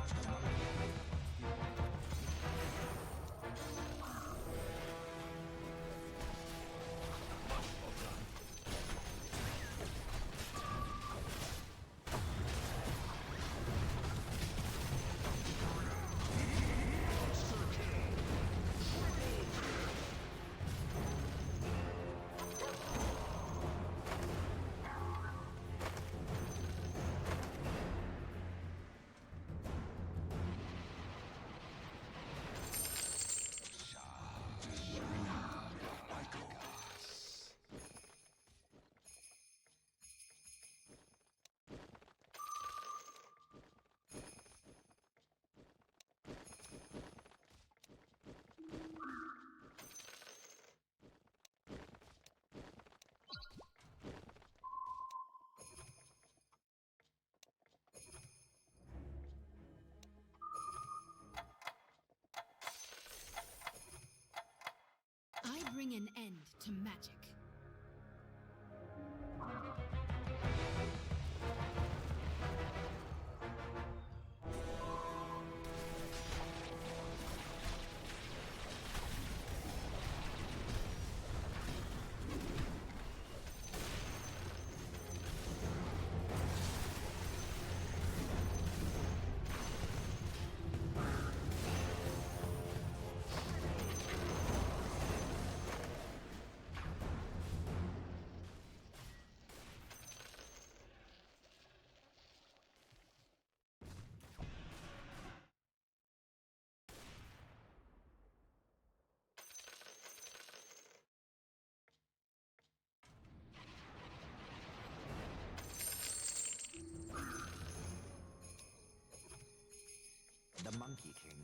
Monkey King.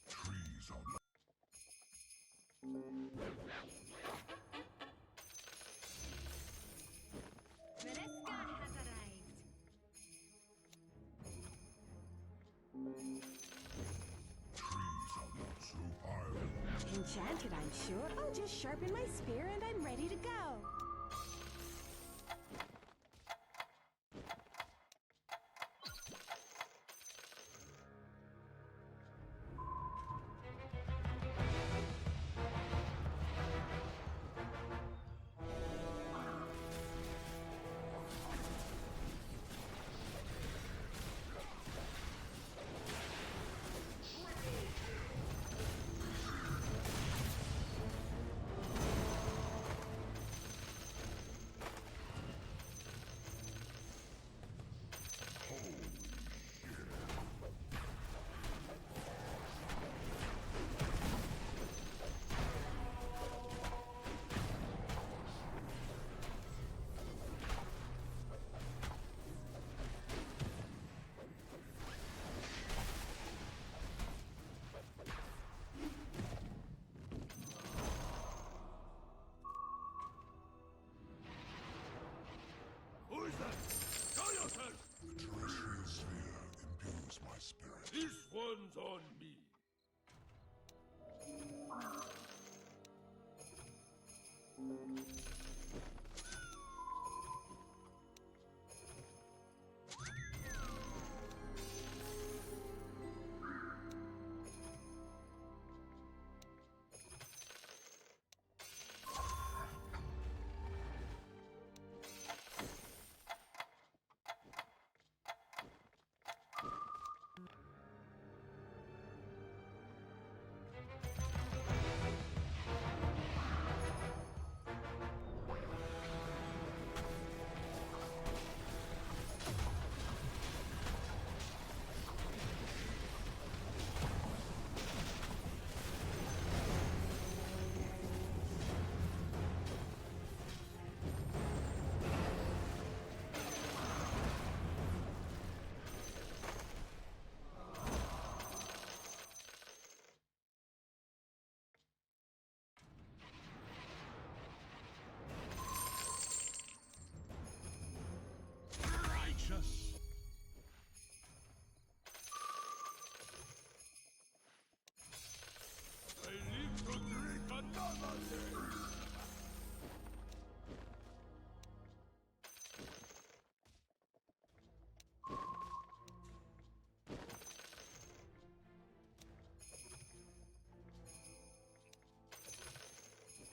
Trees are not. Vereska has arrived. Trees are not so high. Enchanted, I'm sure. I'll just sharpen my spear and I'm ready to go. Who is that? Show yourself! The terrestrial sphere imbues my spirit. This one's on me. Righteous. I live to drink another day.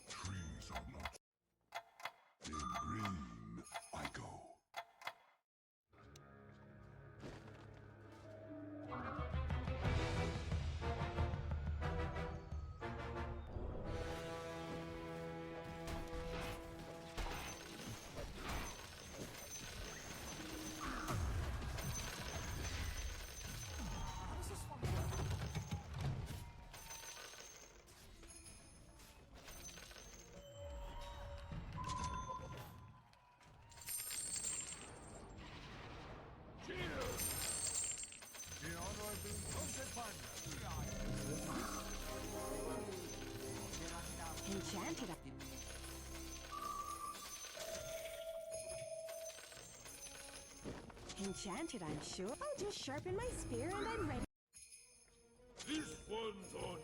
Trees are not. In green, I go. Enchanted. Enchanted, I'm sure. I'll just sharpen my spear and I'm ready. This one's on me.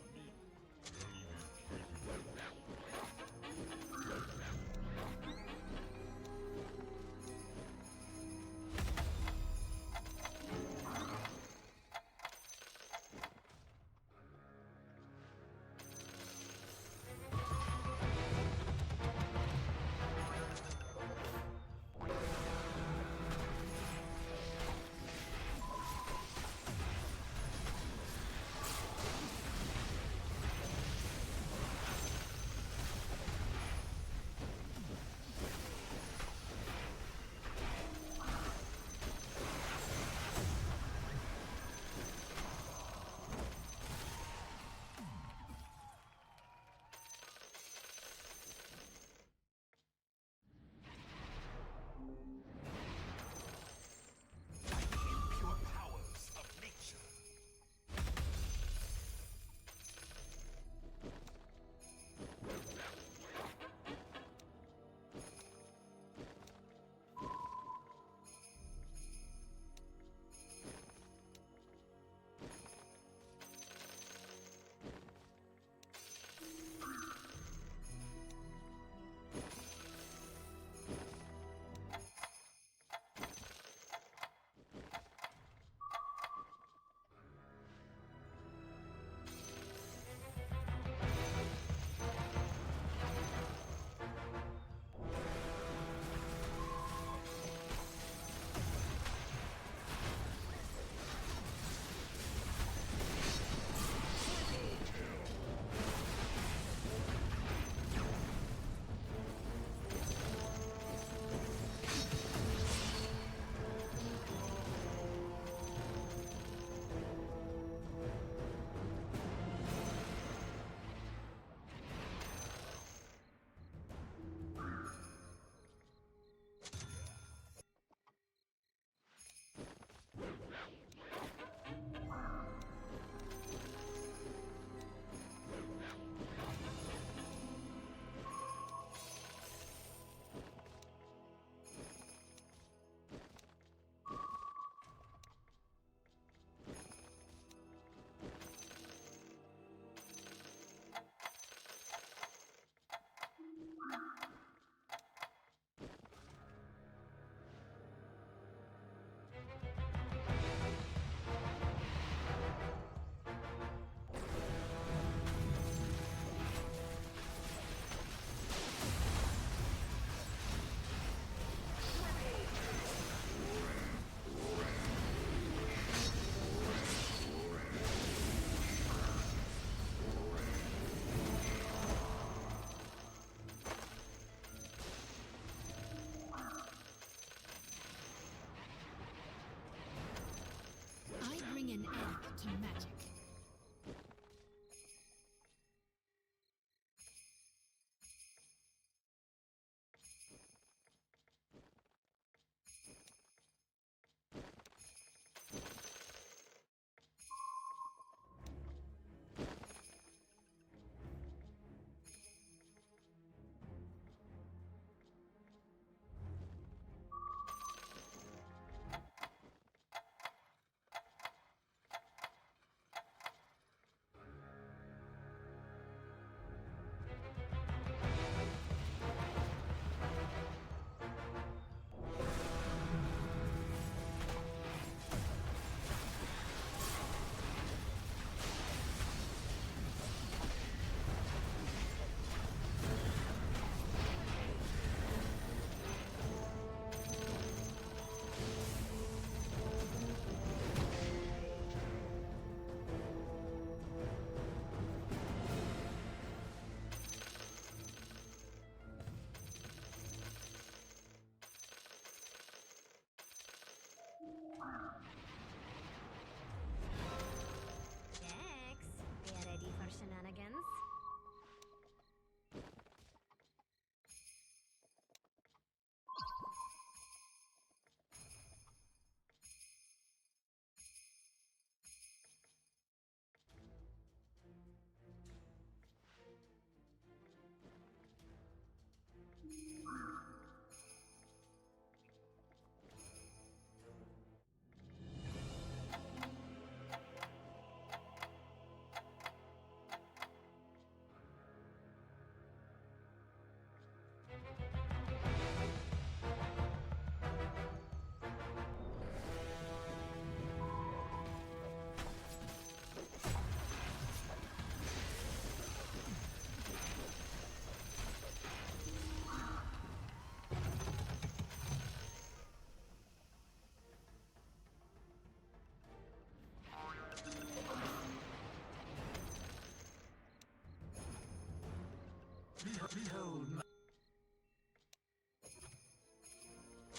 Behold,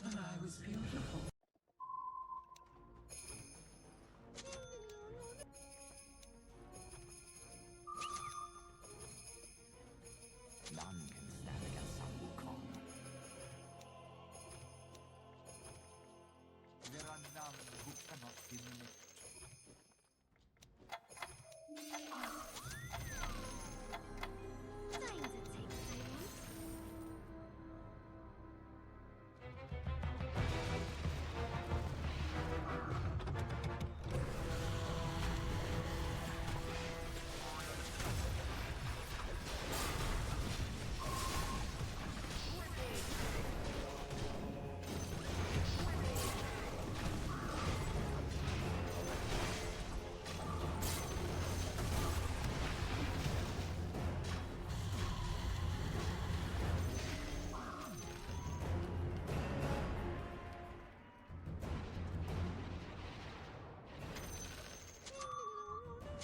and I was beautiful. None can stand against Sun Wukong. There are none who cannot be mimicked. Signs it takes time.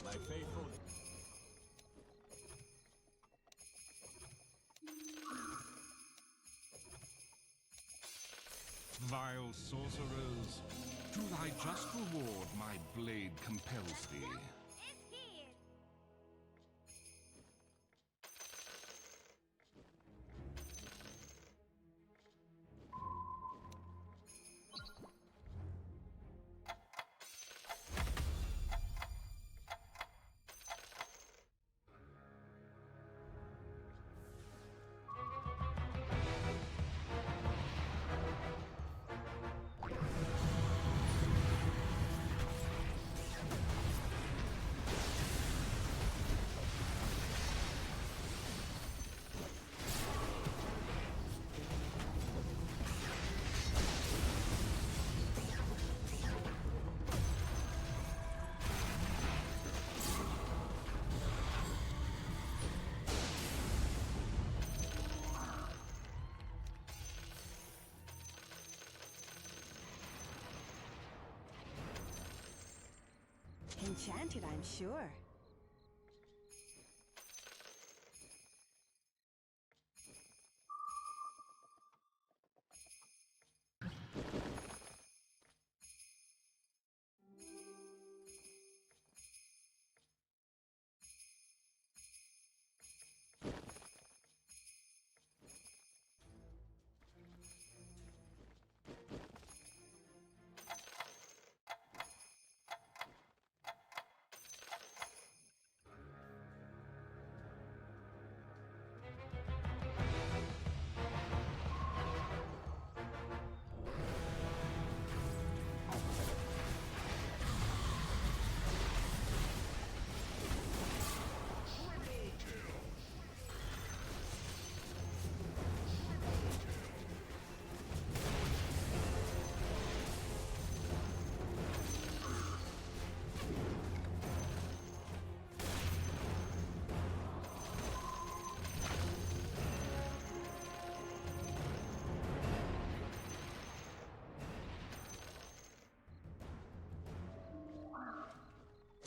My faithful. Vile sorcerers, to thy just reward my blade compels thee. Is here. Enchanted, I'm sure.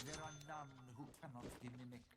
There are none who cannot be mimicked.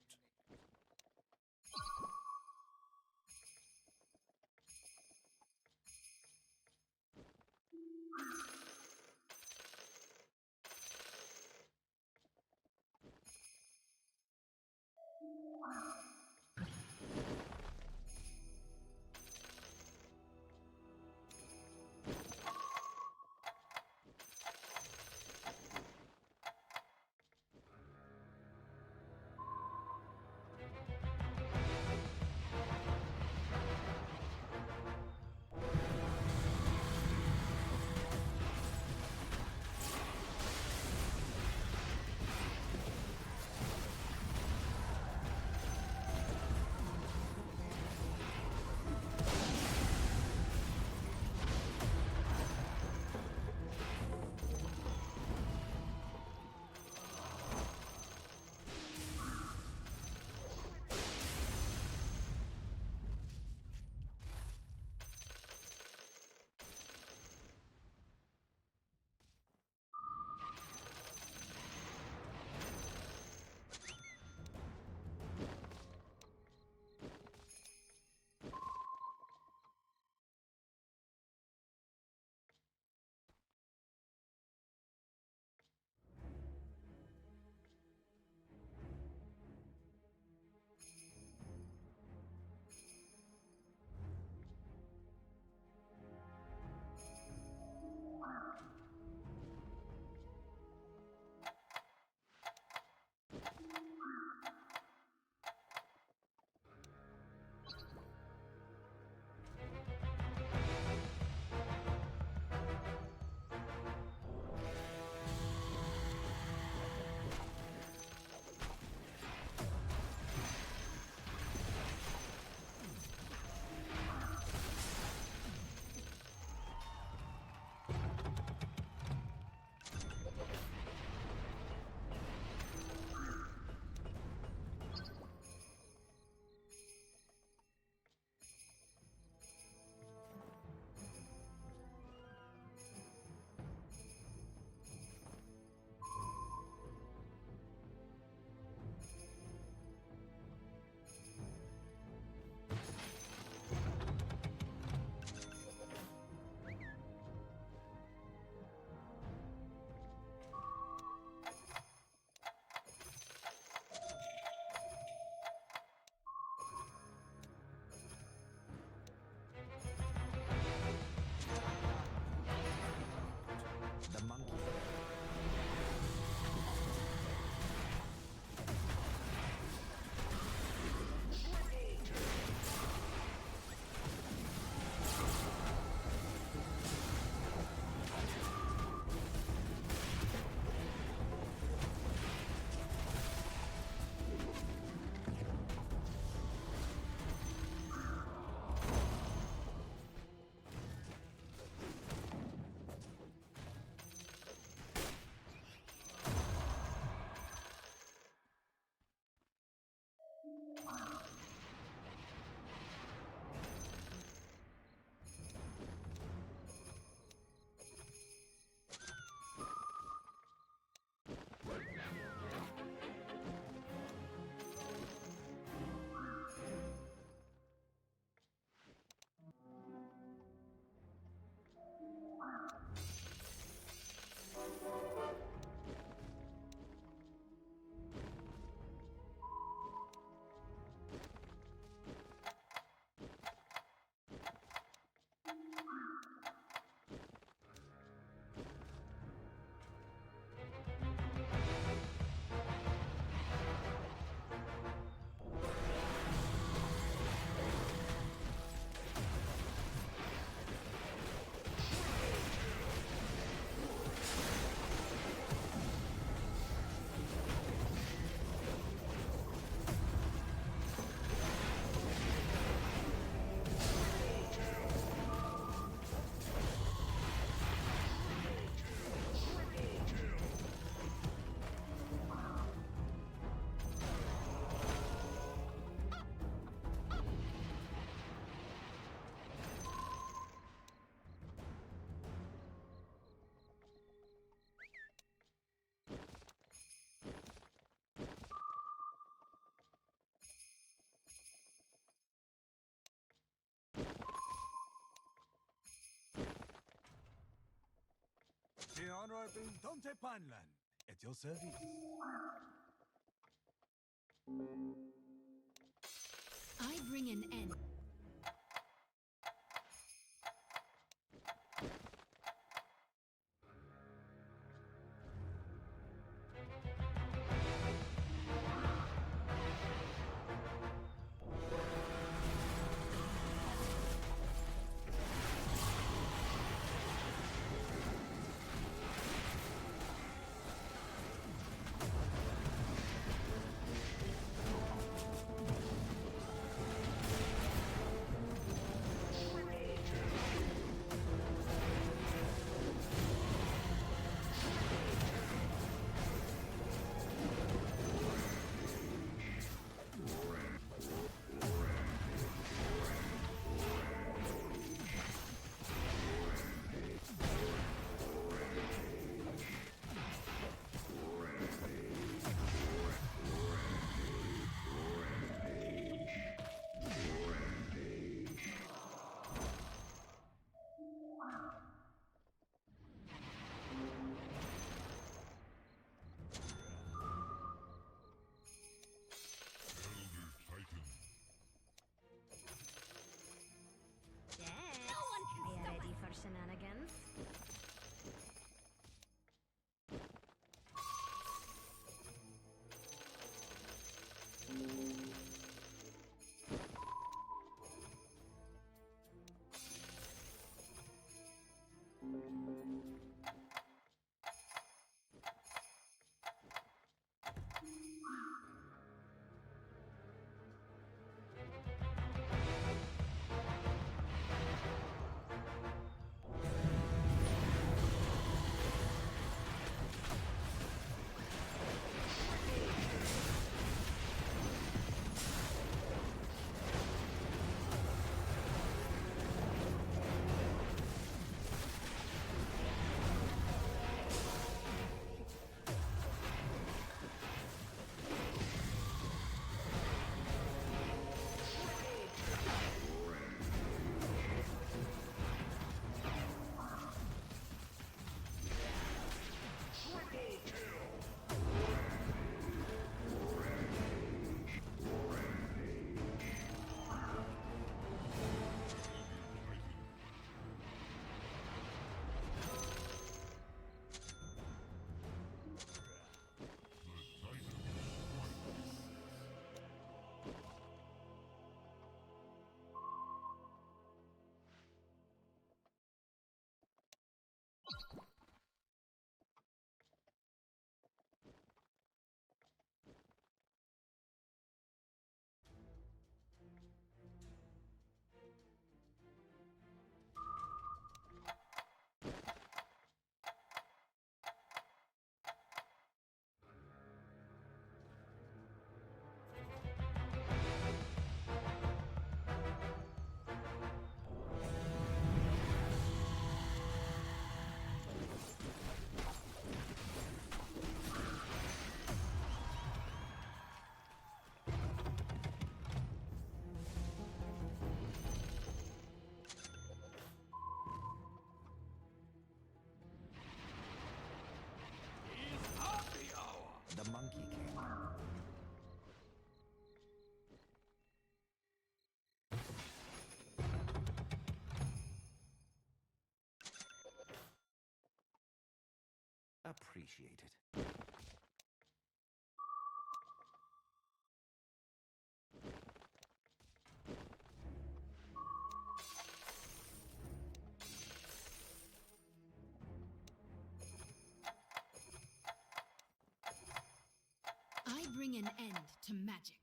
Honorable Dante Panlan, at your service. I bring an end. Shenanigans. The Monkey King. Appreciate it. I bring an end to magic.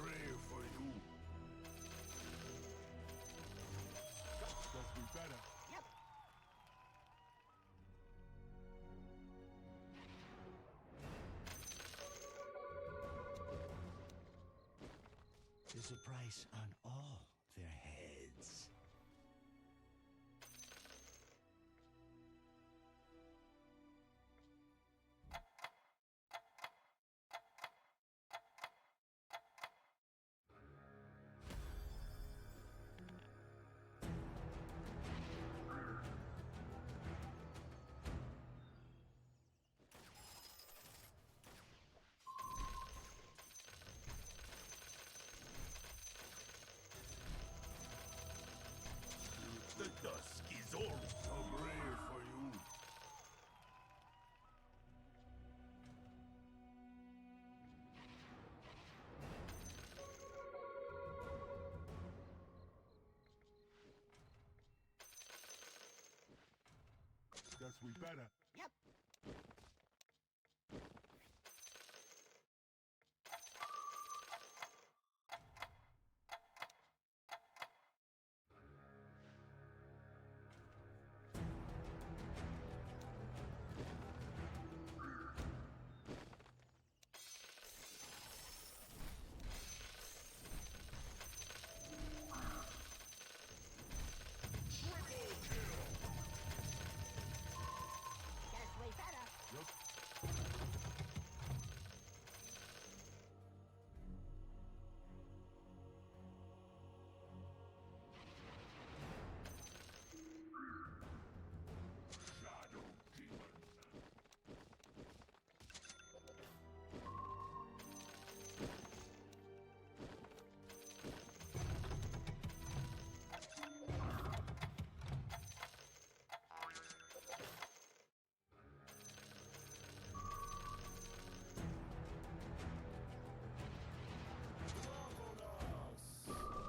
grave for you. Must be better. Yep. There's a price on all their heads. The dusk is all a grave for you. Guess we better. Yep. Guess we better. Shadow demon.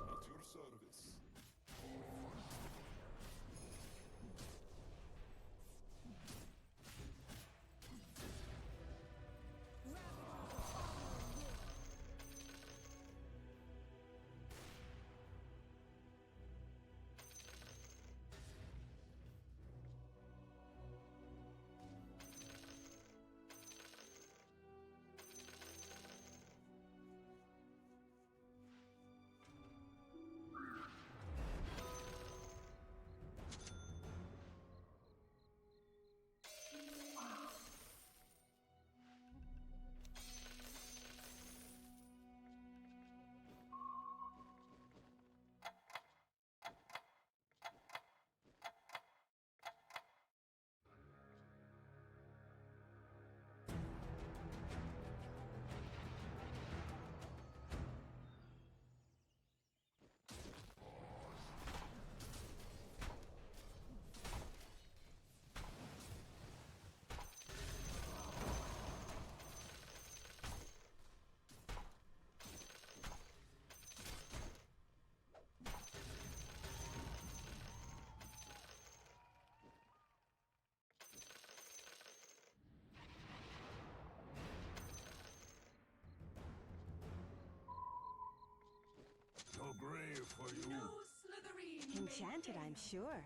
At your service. No grave for you. Enchanted, I'm sure.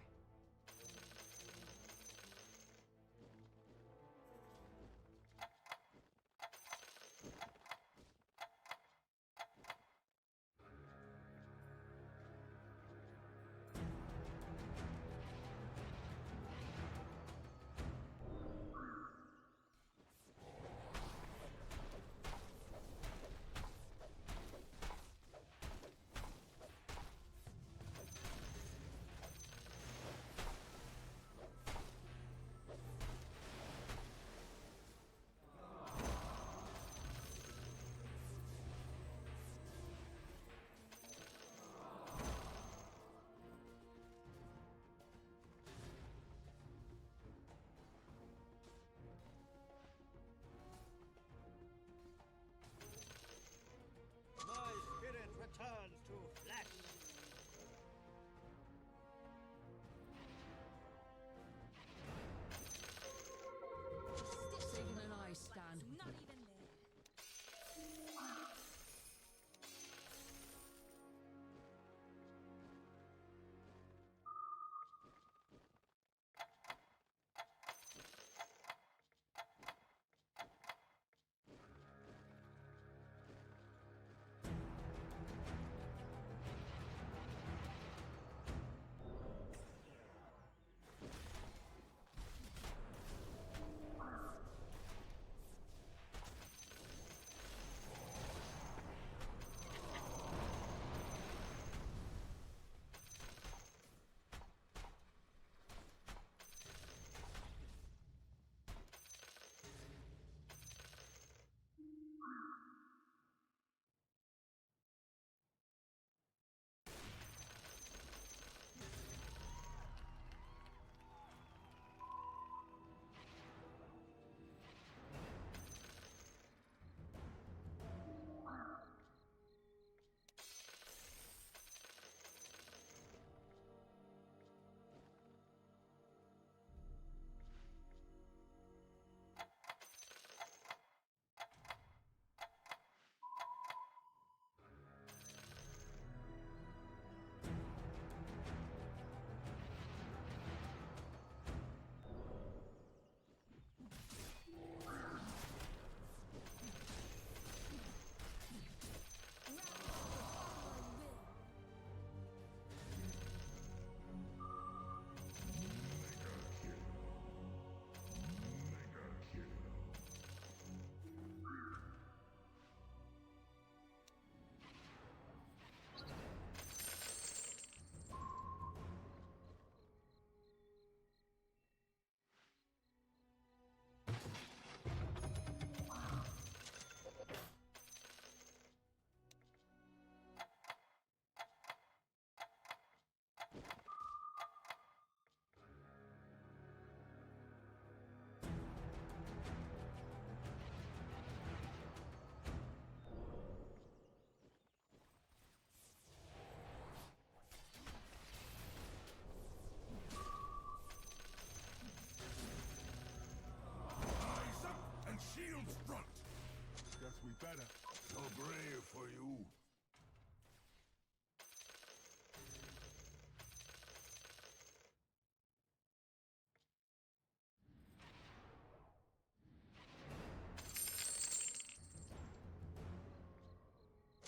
We better. So brave for you.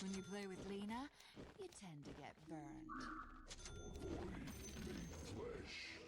When you play with Lena, you tend to get burned. Flesh.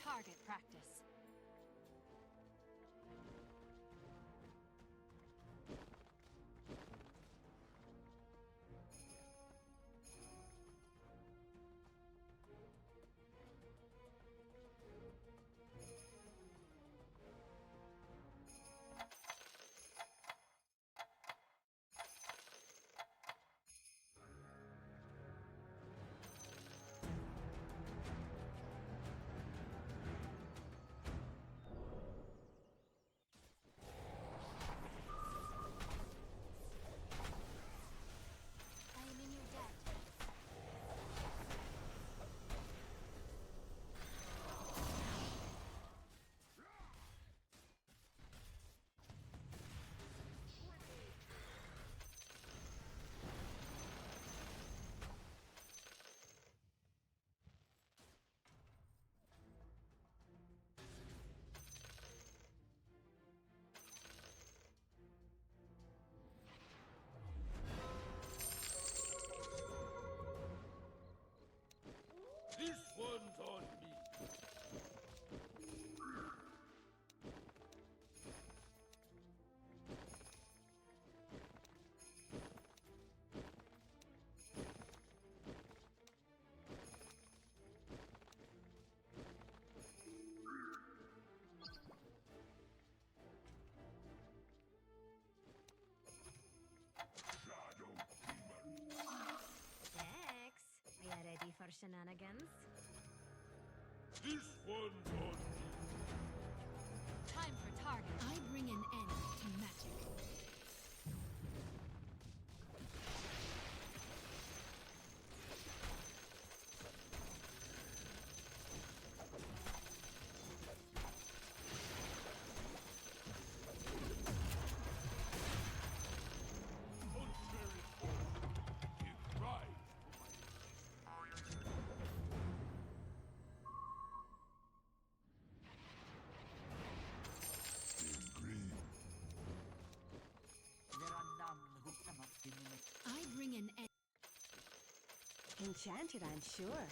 target practice. I am in your debt. This one's on me. Shadow Demon. Dex, are you ready for shenanigans? This one's on me. Time for target. I bring an end to magic. Contrary. Give right. Green. There are none who cannot be mimicked. I bring an end. Enchanted, I'm sure.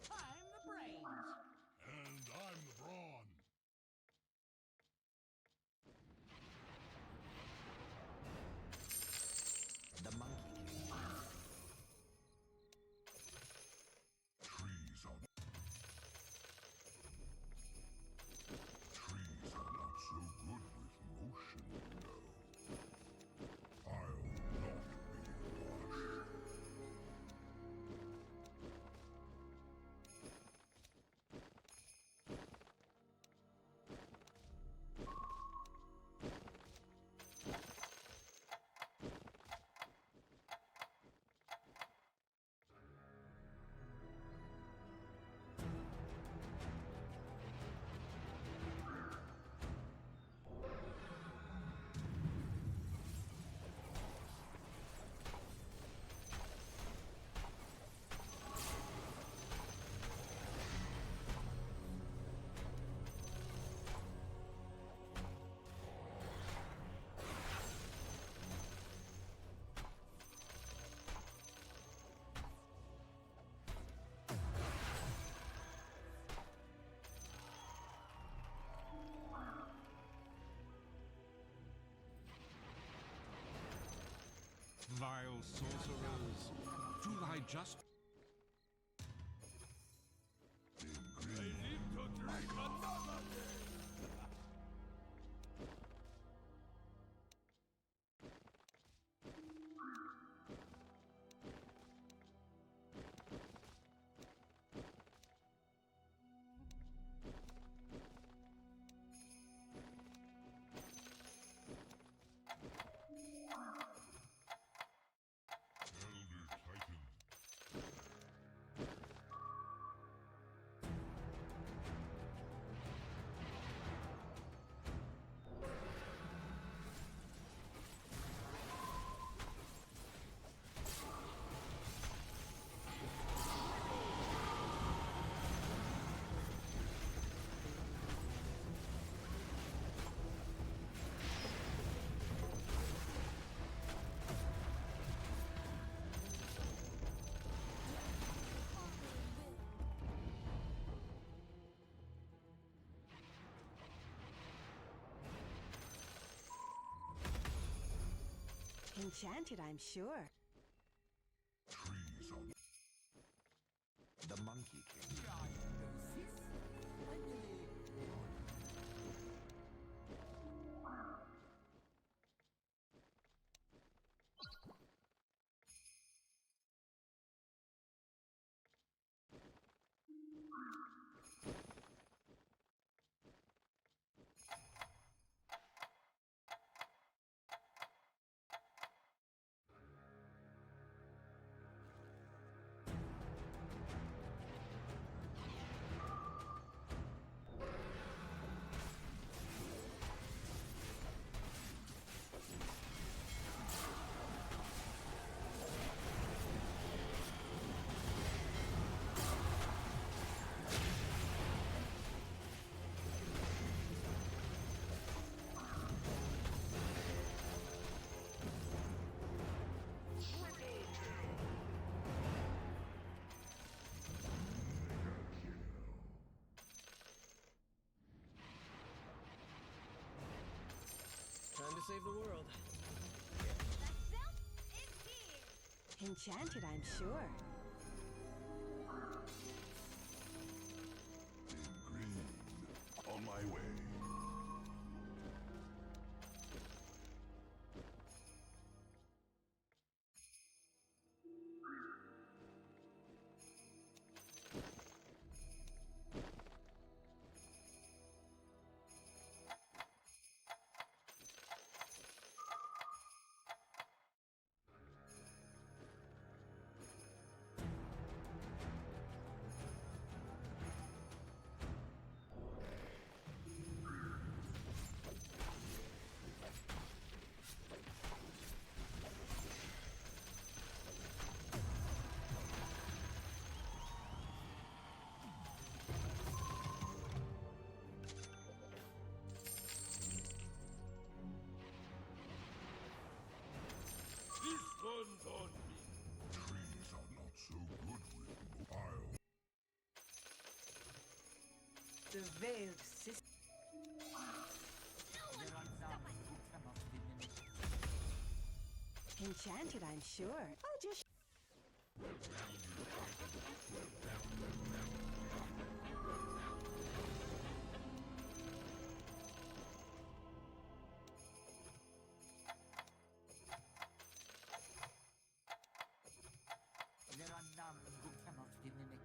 I'm the brains. And I'm the brawn. The monkey king. Trees are not so good with motion, no. I'll not be washed. Vile sorcerers, do thy just In green, I Enchanted, I'm sure. Trees are The Monkey King. Time to save the world. Enchanted, I'm sure. in green. On my way. One's on me. Trees are not so good with mobile. The veiled system. There are none who cannot be mimicked. Enchanted, I'm sure. I'll just. There are none who cannot be mimicked.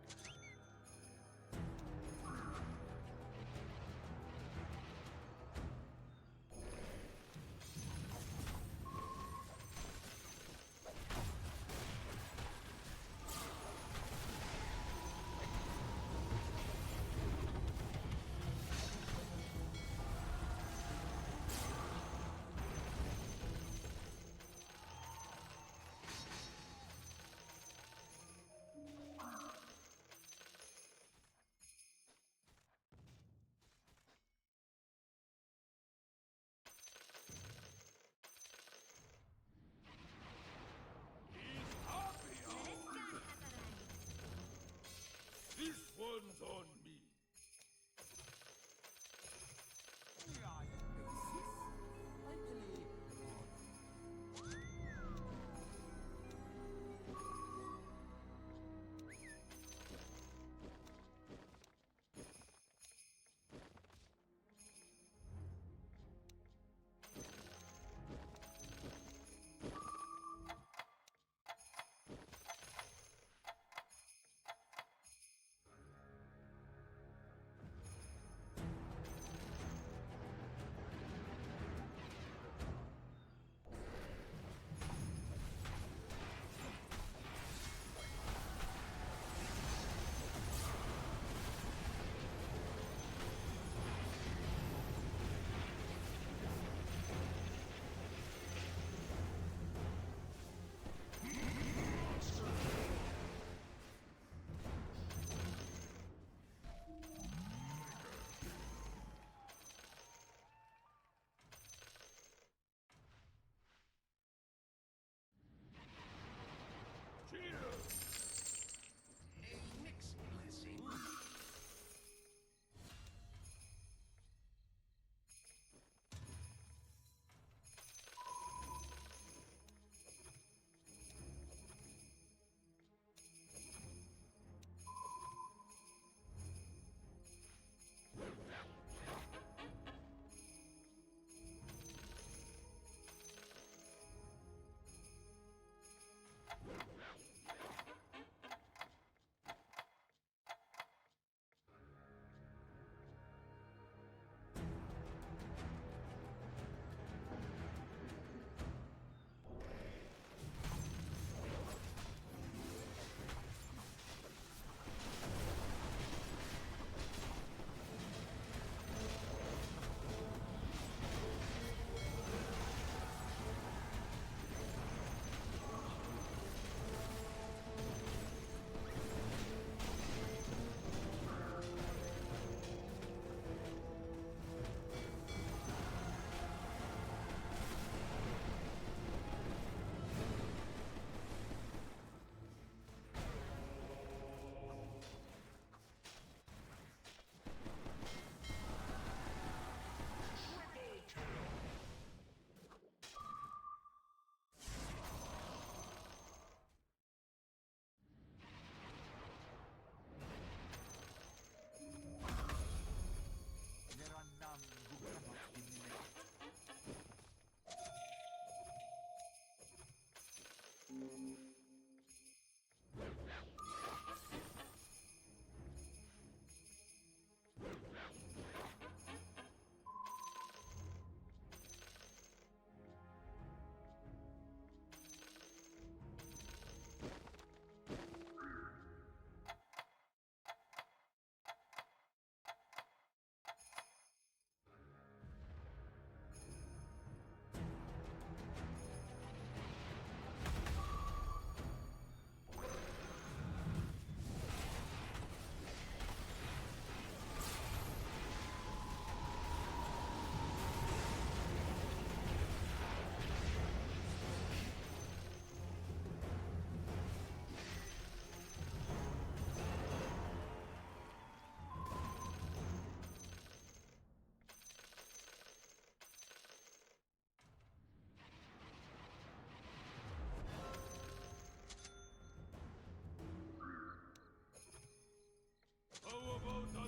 This one's on me.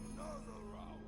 Another round.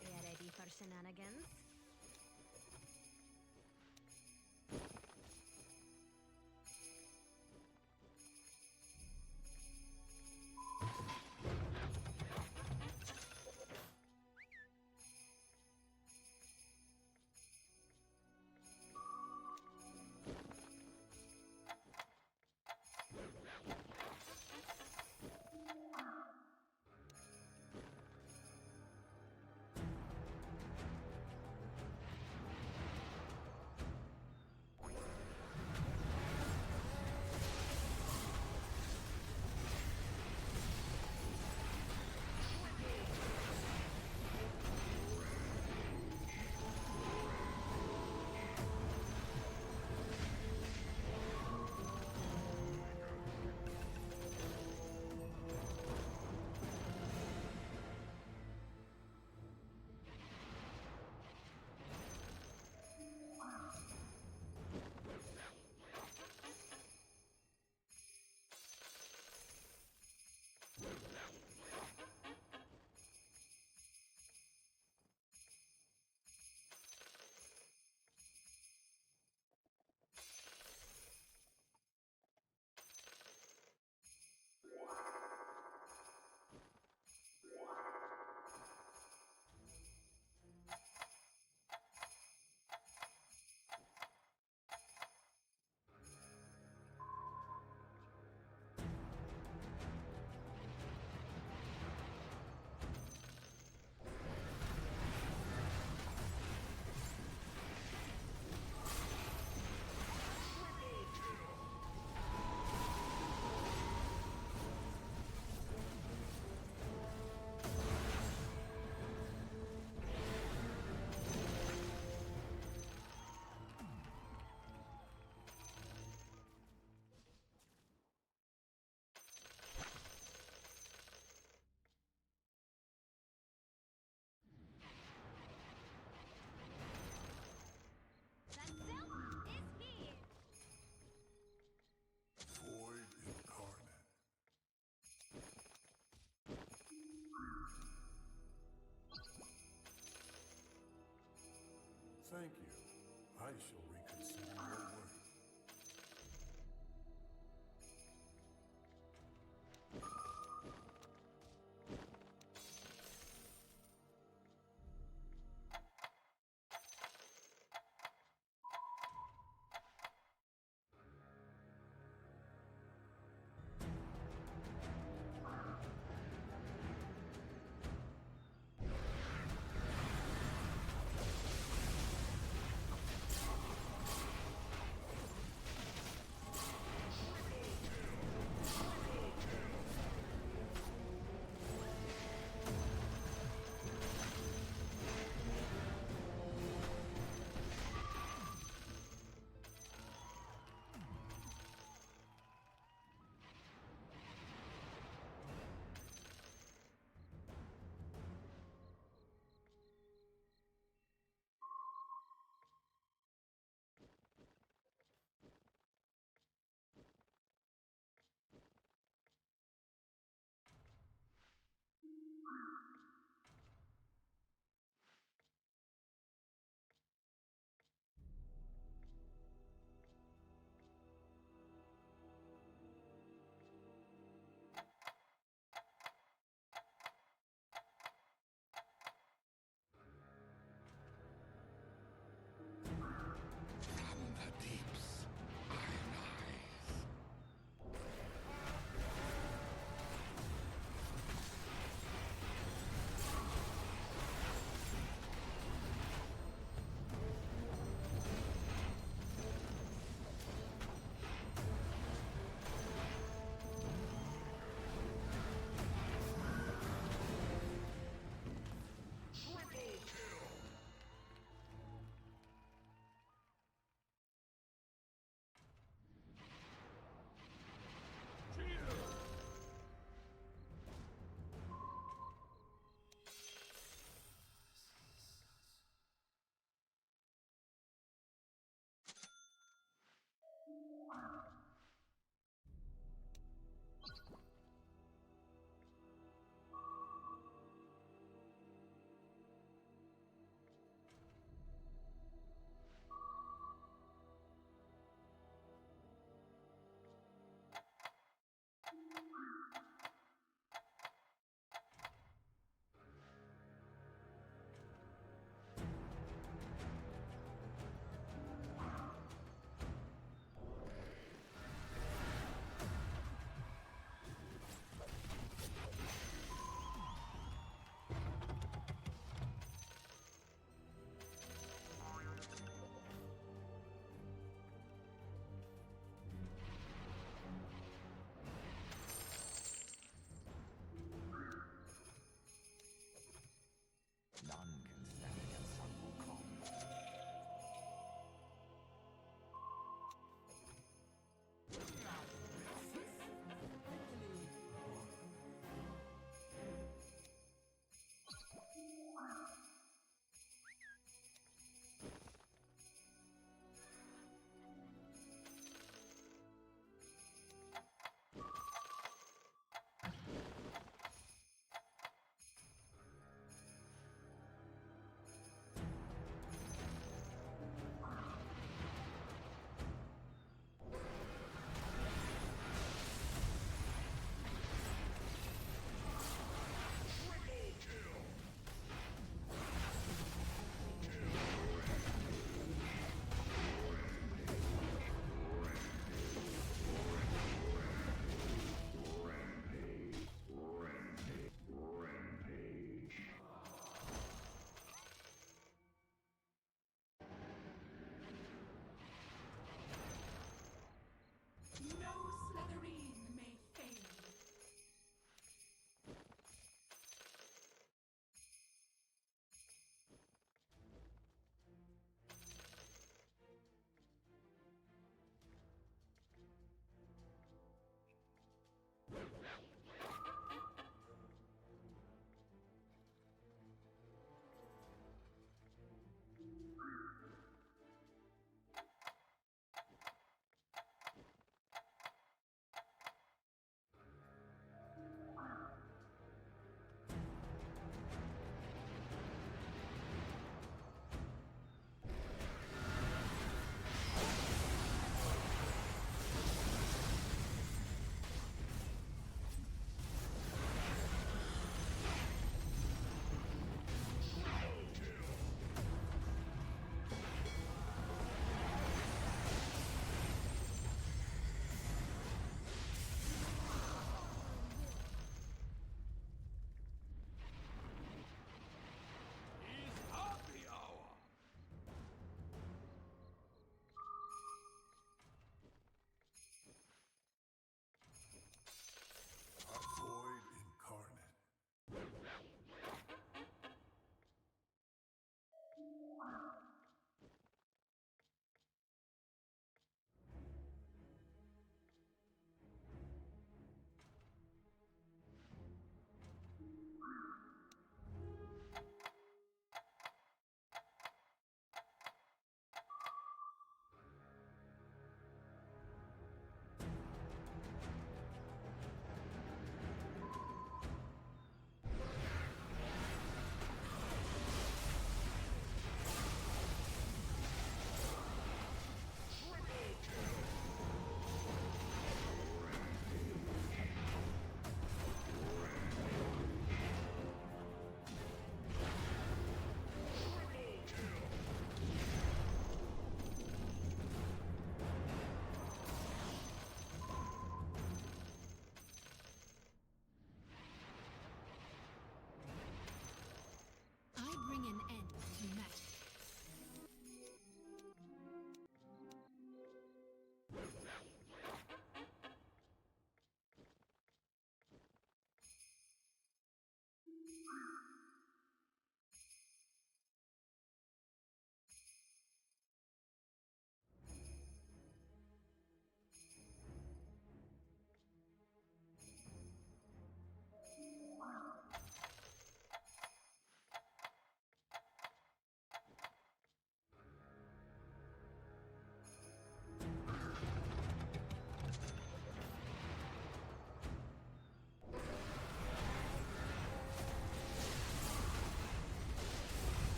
Are you ready for shenanigans? Void incarnate. Thank you. I shall reconsider your worth.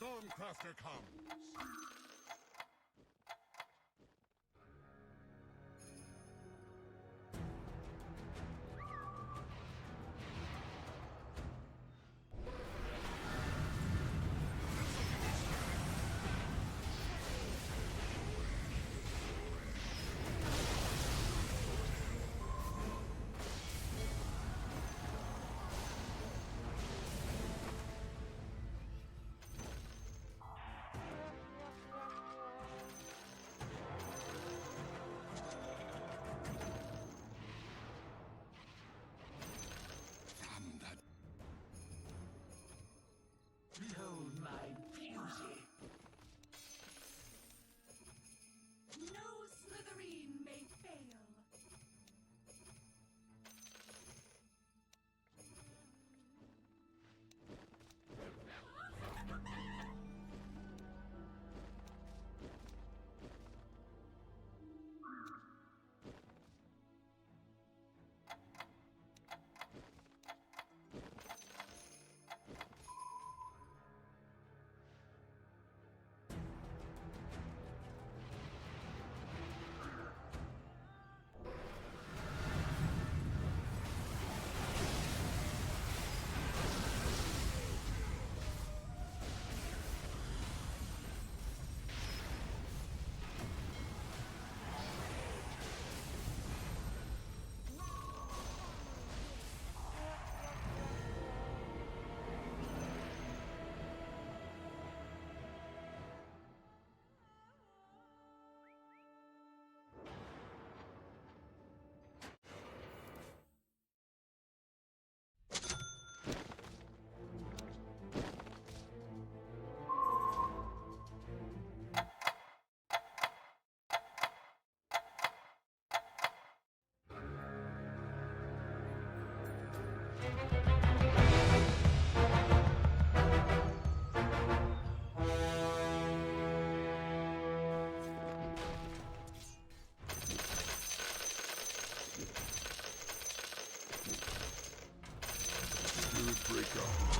Stormcrafter comes. Behold my beauty. No Slytherin may fail.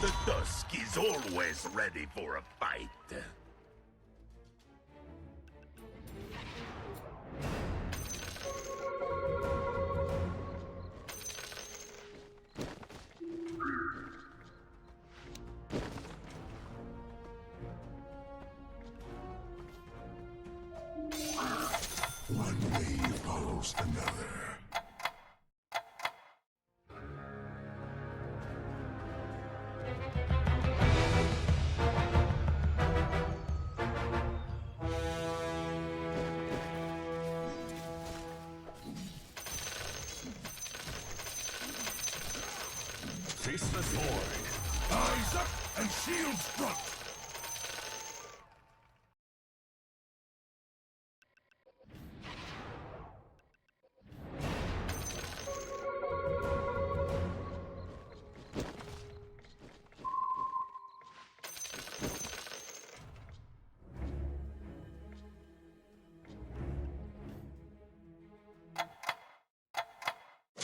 The Dusk is always ready for a fight. One wave follows another. Face the sword. Eyes up and shields front.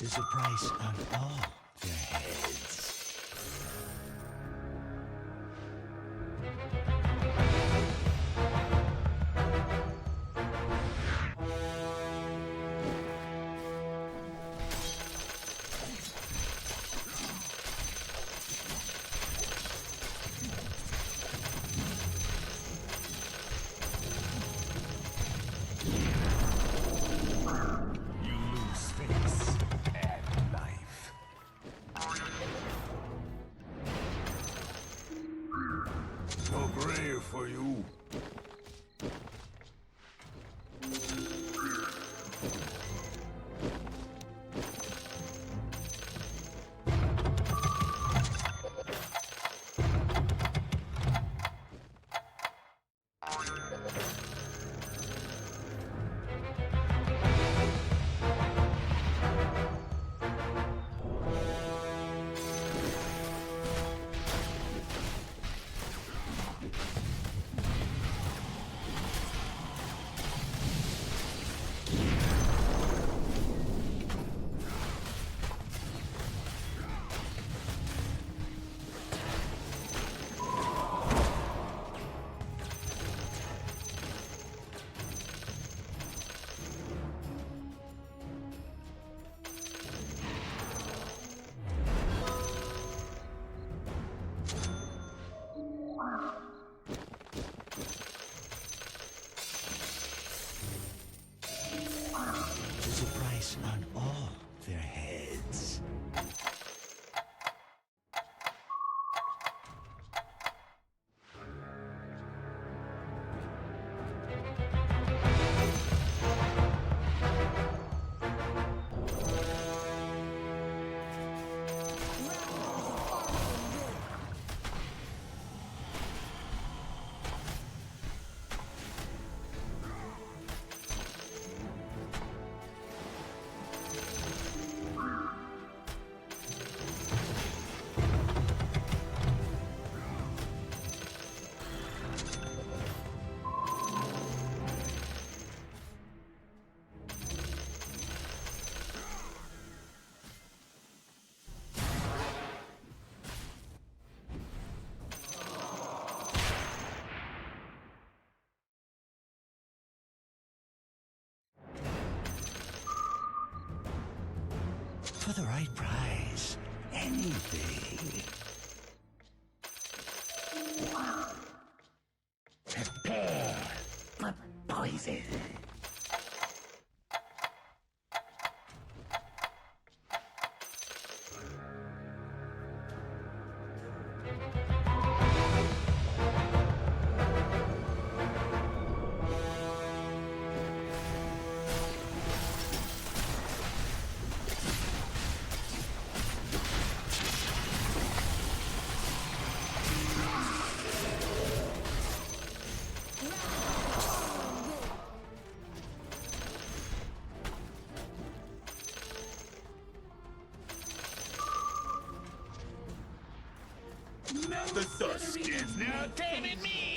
Is the price of all their heads. You lose face and life. puts a price on all their heads. For the right price, anything. Prepare for poison. The dusk is now taming me!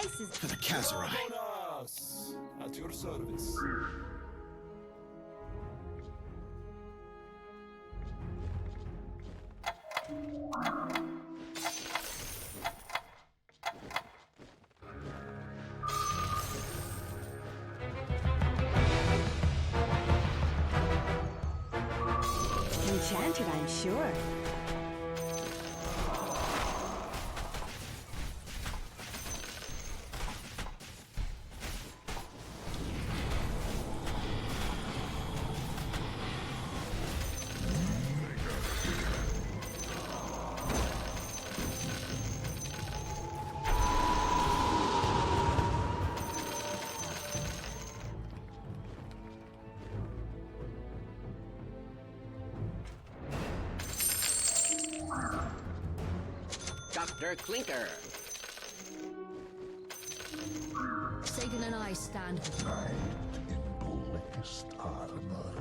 Ice is For the Kazurai. At your service. enchanted, I'm sure. Dr. Clinker. Sagan and I stand. Knight in blackest armor.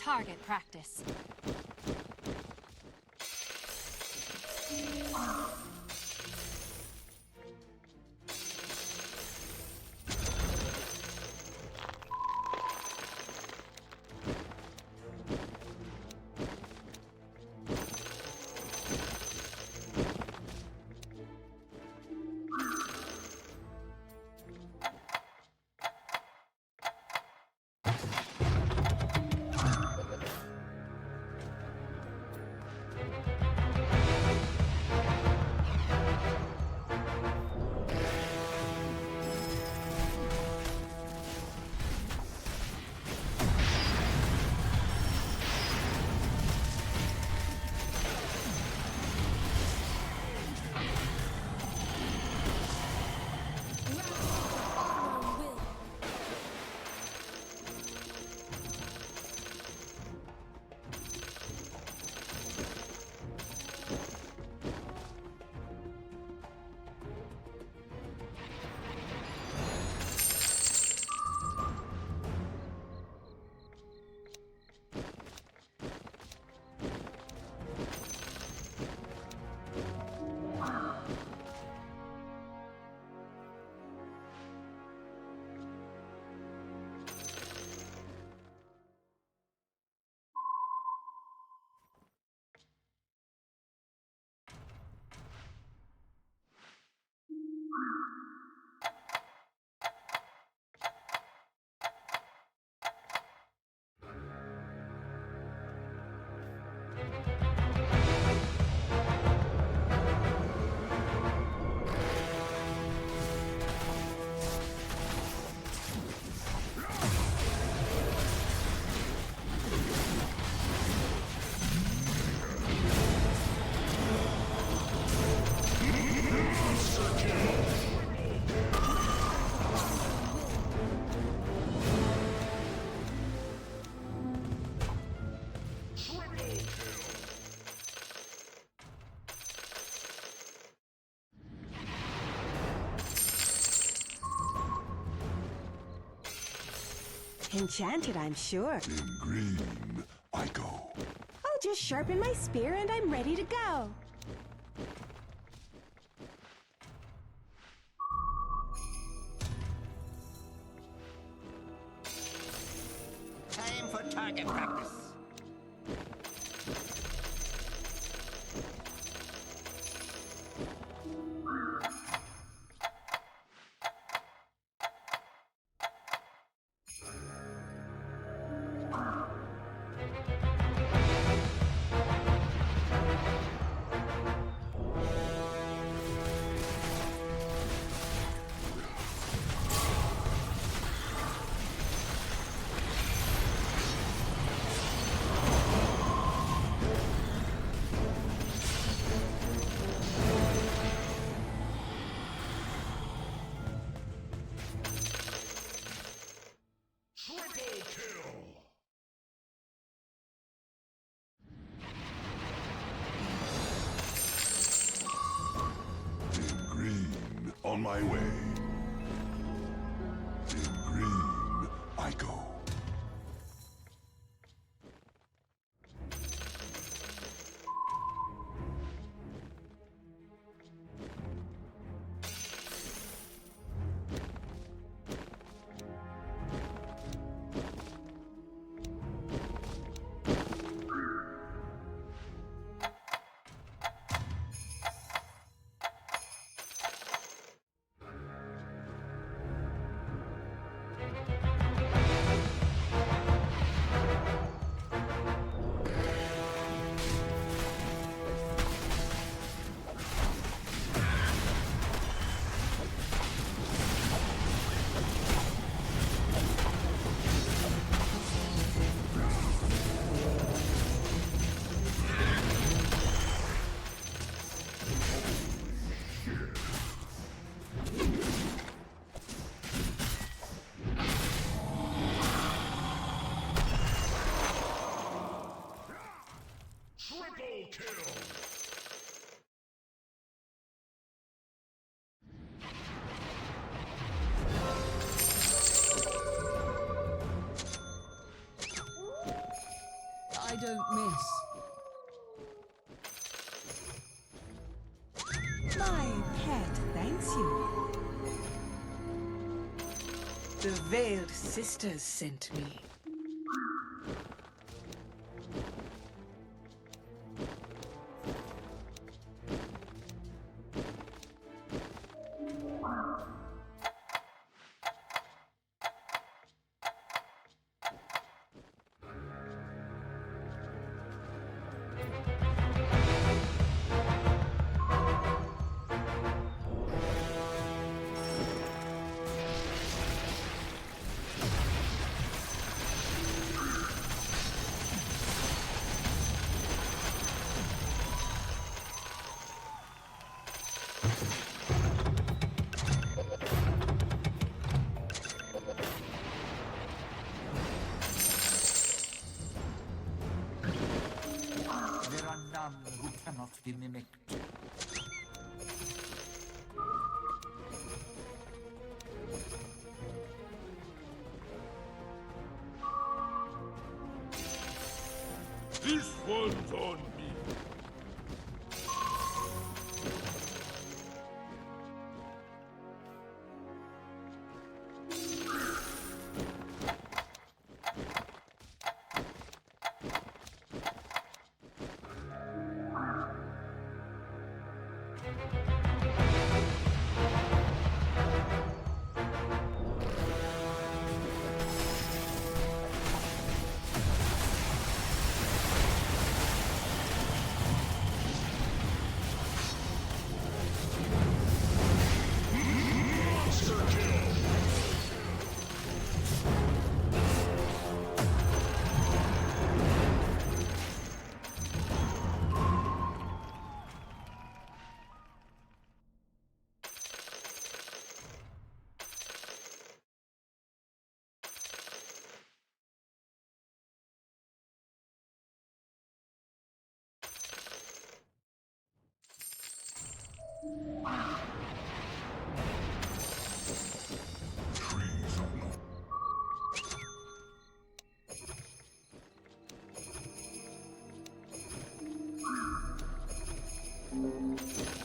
target practice. Enchanted, I'm sure. In green, I go. I'll just sharpen my spear and I'm ready to go. Time for target practice. On my way. In green, I go. you. The Veiled Sisters sent me. There are none who cannot be mimicked. This one's on me.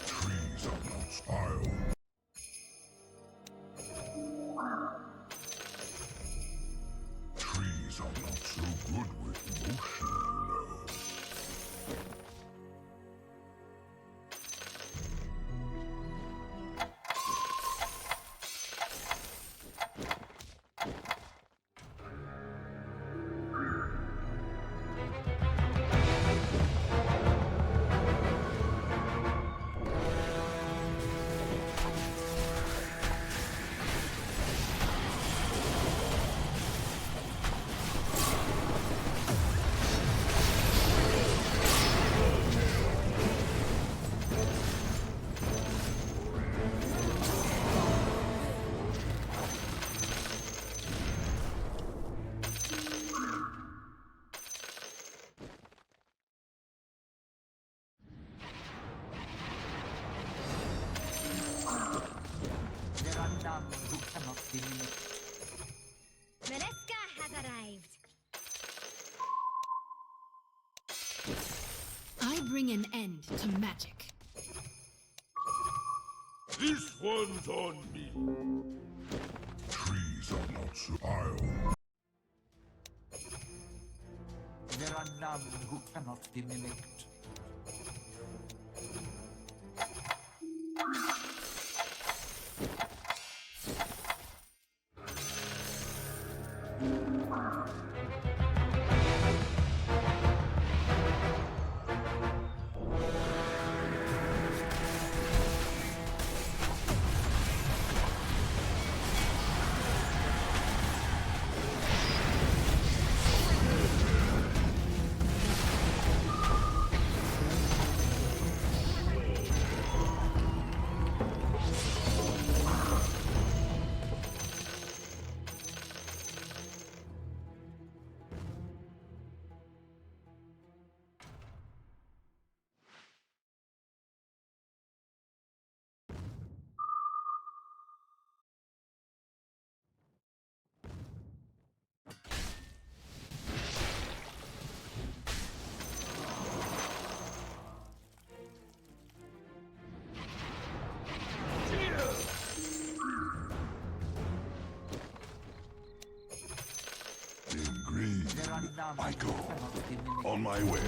Trees are not style. Trees are not so good with motion, you know. There are none who cannot be mimicked. Mereska has arrived. I bring an end to magic. This one's on me. Trees are not style. There are none who cannot be mimicked. I go. cannot be mimicked. On my way.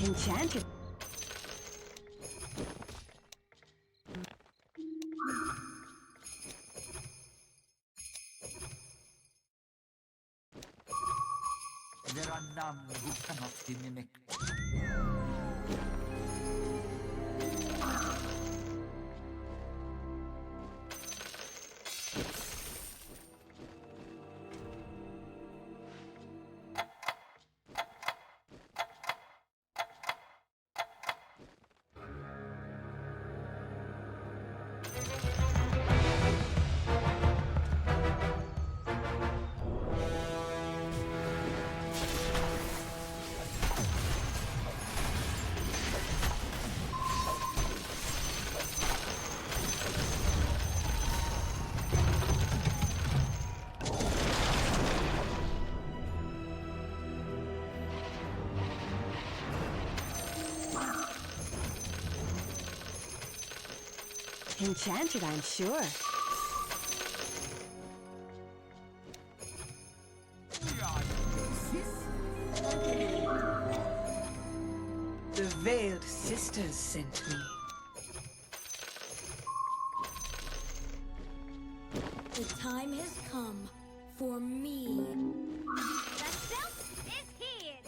Enchanted. There are none who cannot be mimicked. Enchanted, I'm sure. The Veiled Sisters sent me. The time has come for me. The silk is here.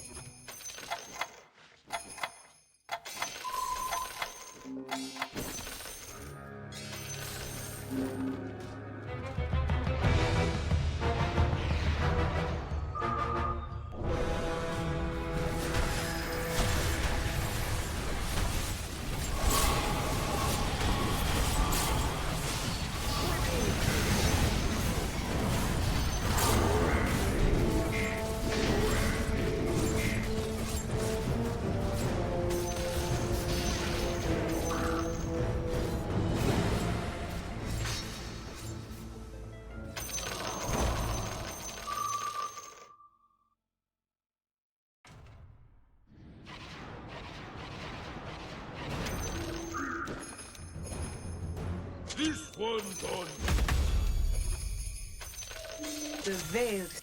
This one done. The Veiled.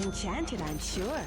Enchanted, I'm sure.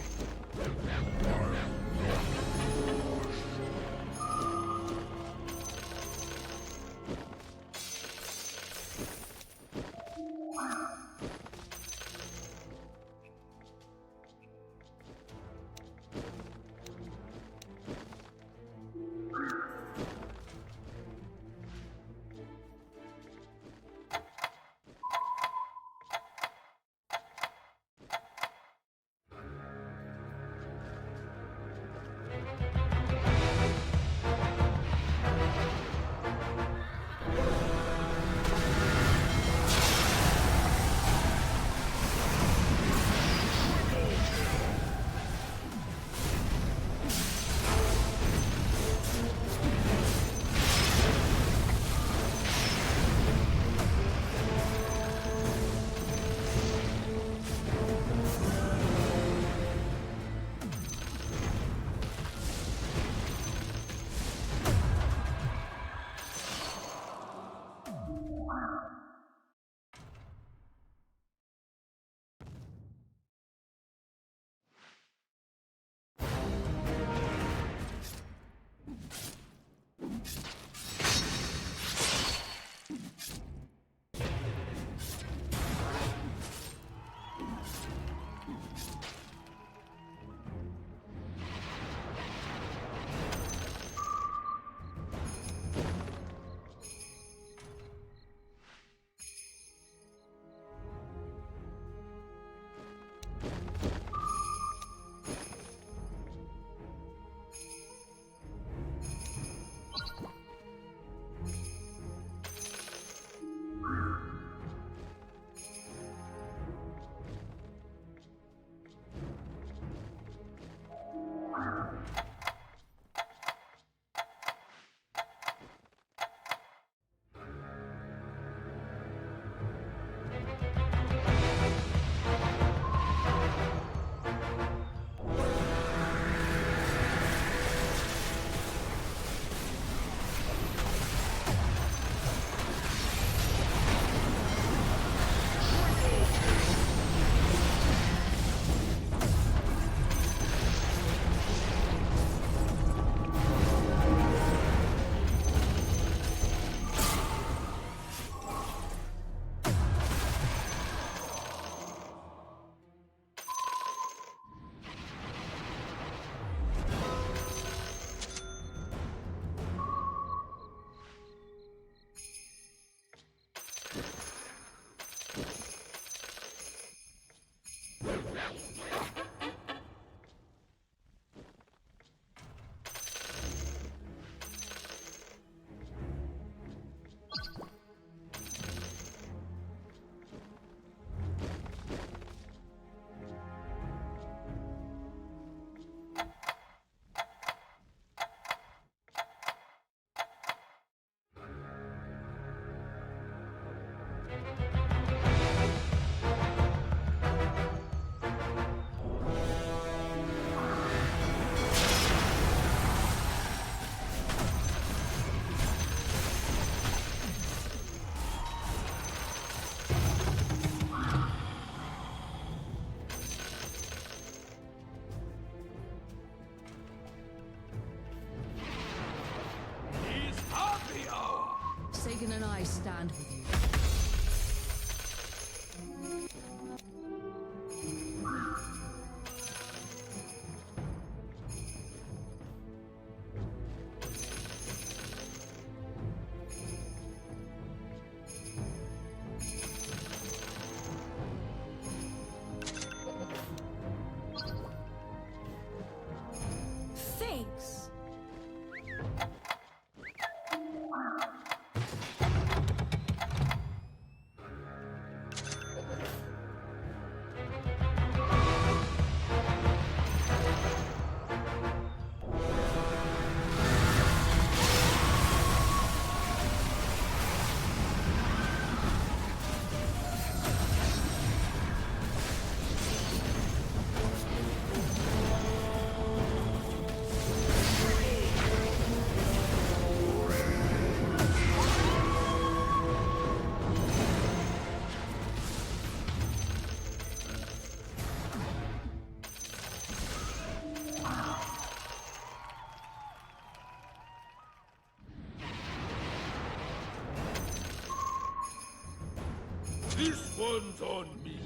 one's on me.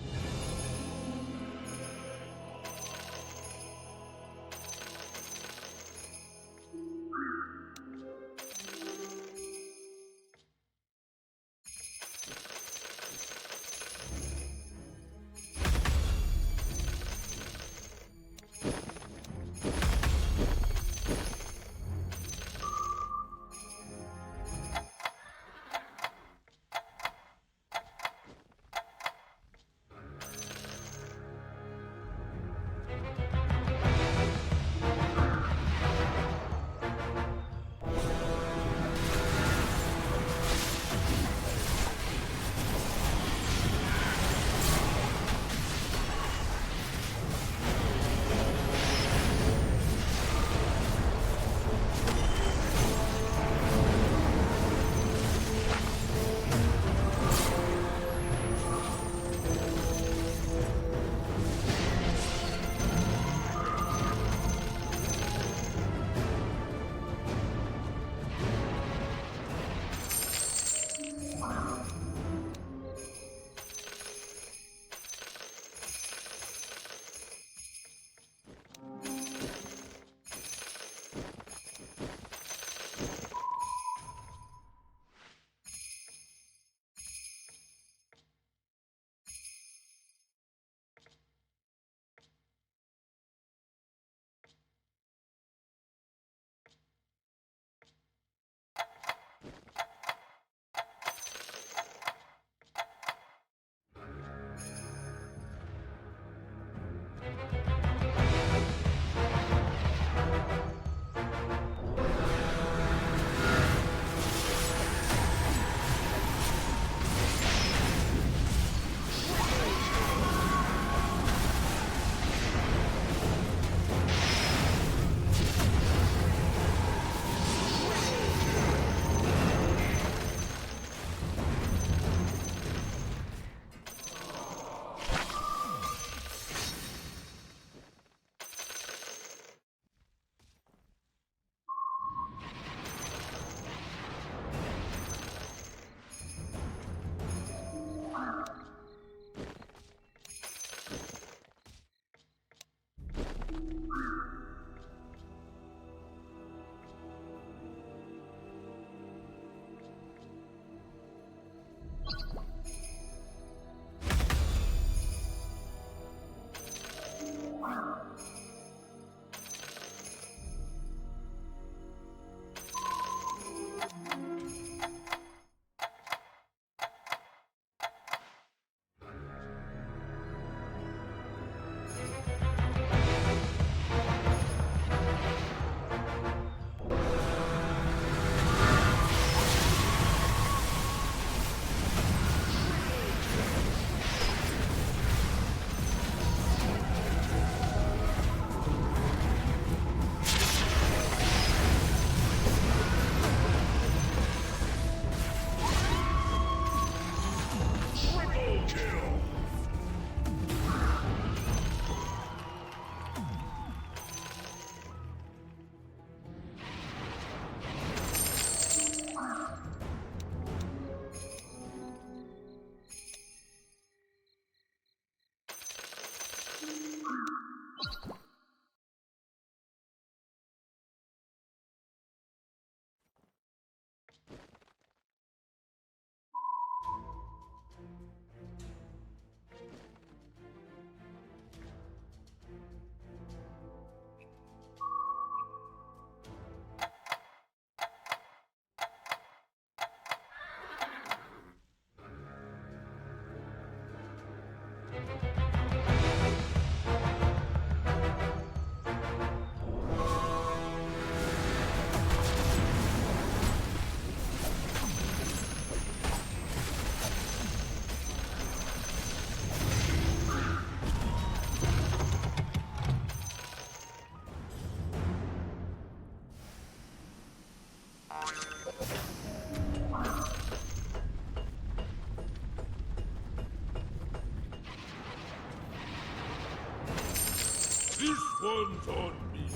This one's on me.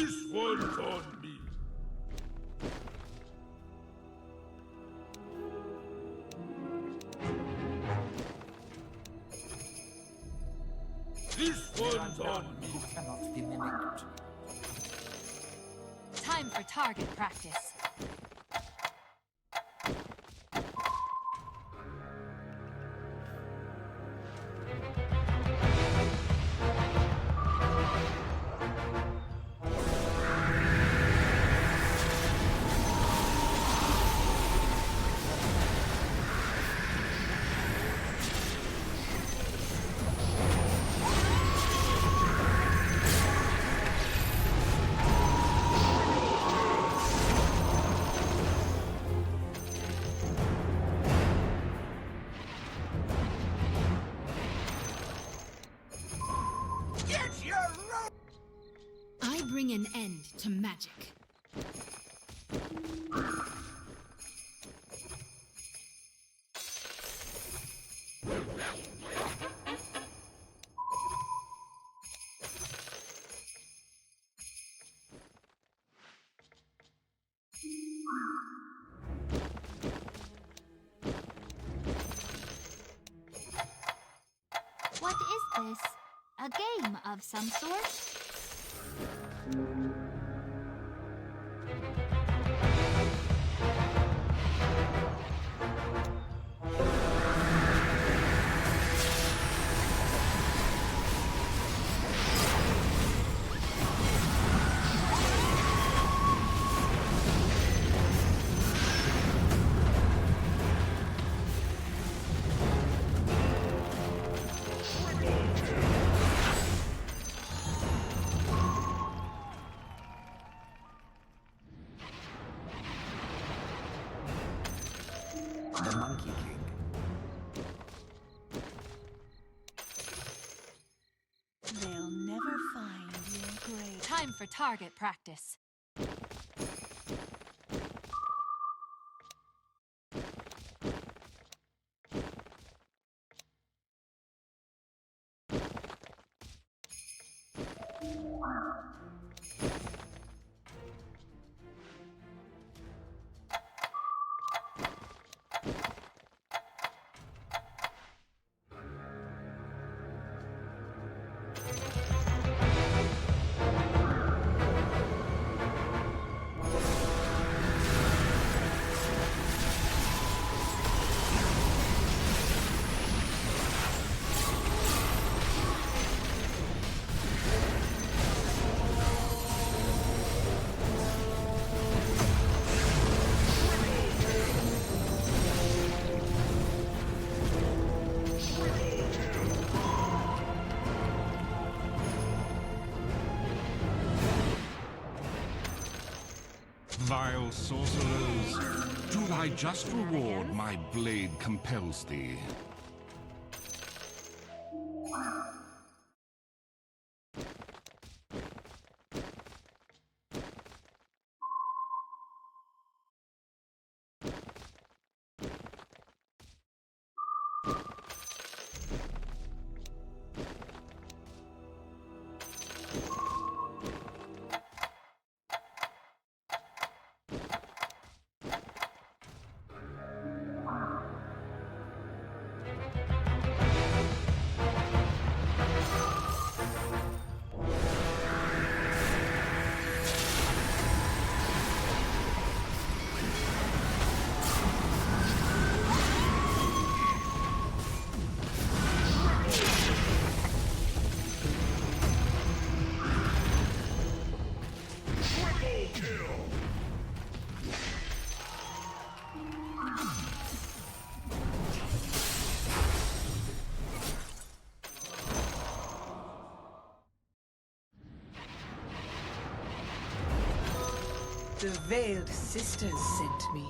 This one's on me. This There are one's on none me. who cannot be mimicked. Time for target practice. I bring an end to magic. What is this? A game of some sort? The Monkey King. They'll never find your grave. Time for target practice. Vile sorcerers, to thy just reward my blade compels thee. The Veiled Sisters sent me.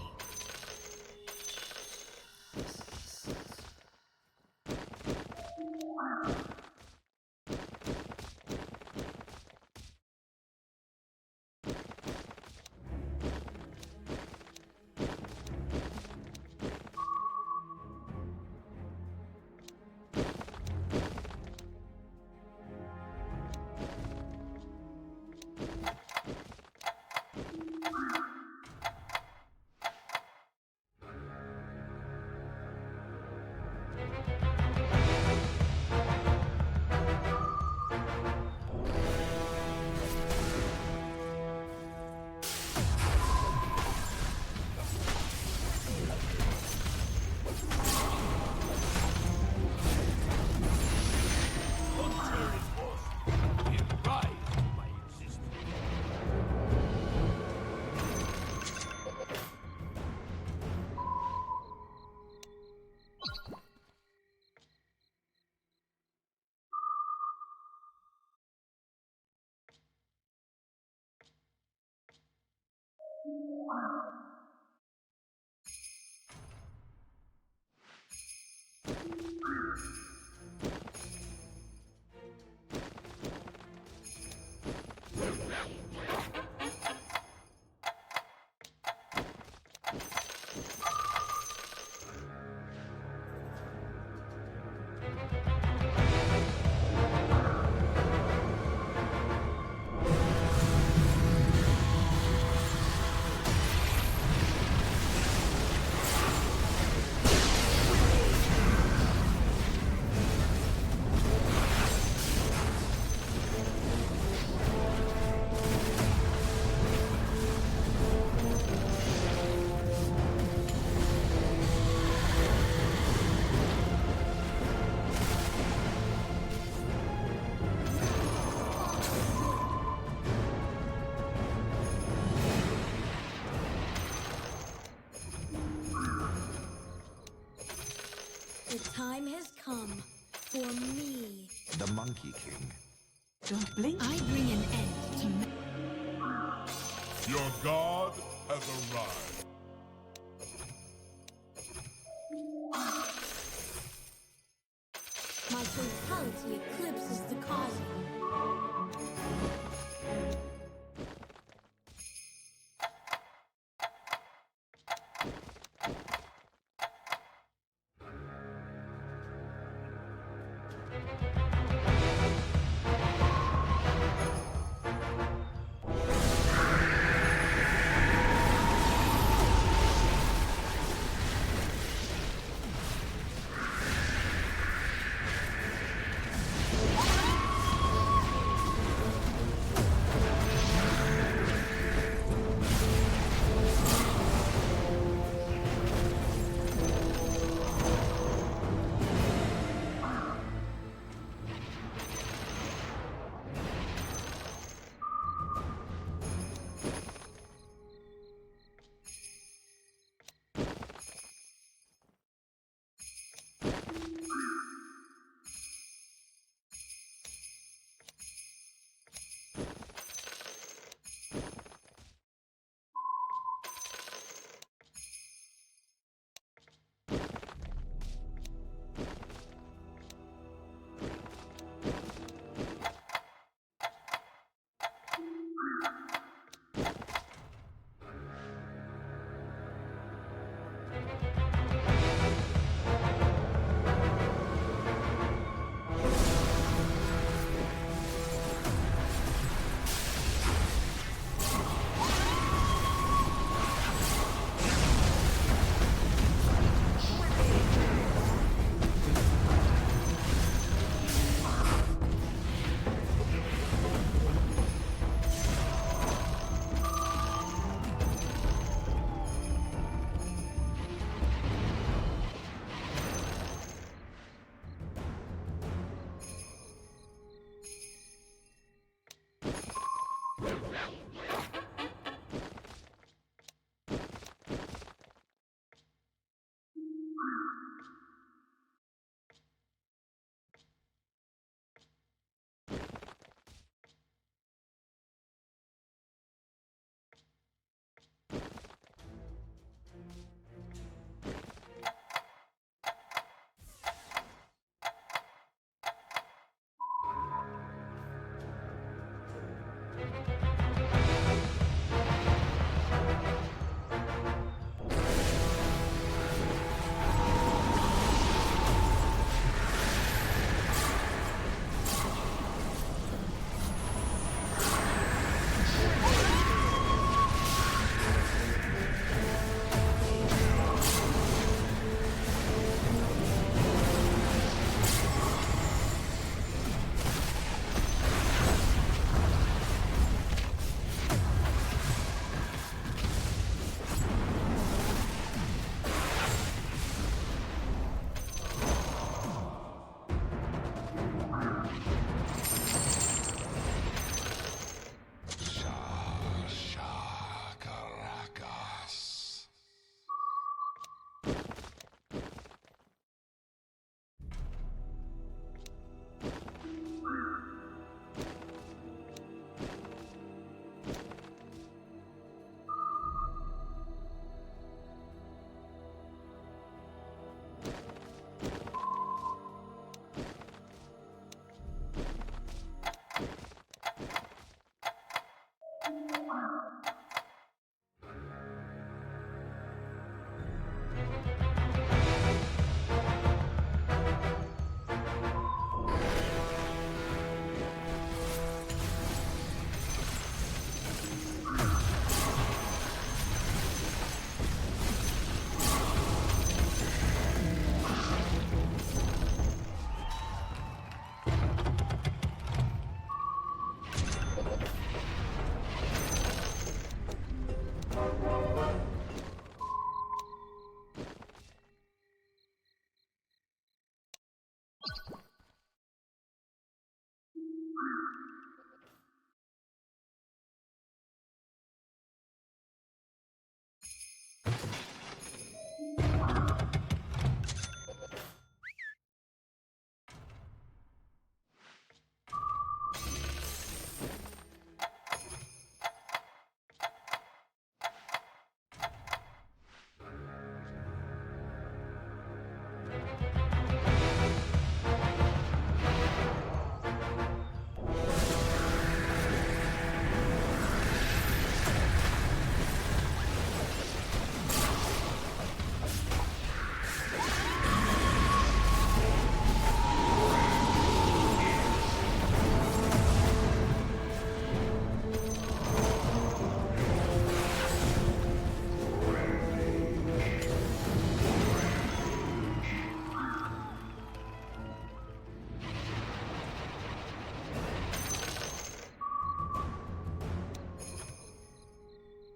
time has come for me. The Monkey King. Don't blink. I bring an end to Your god has arrived. my totality eclipses the cosmos.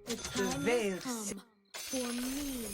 The time veiled has come for me.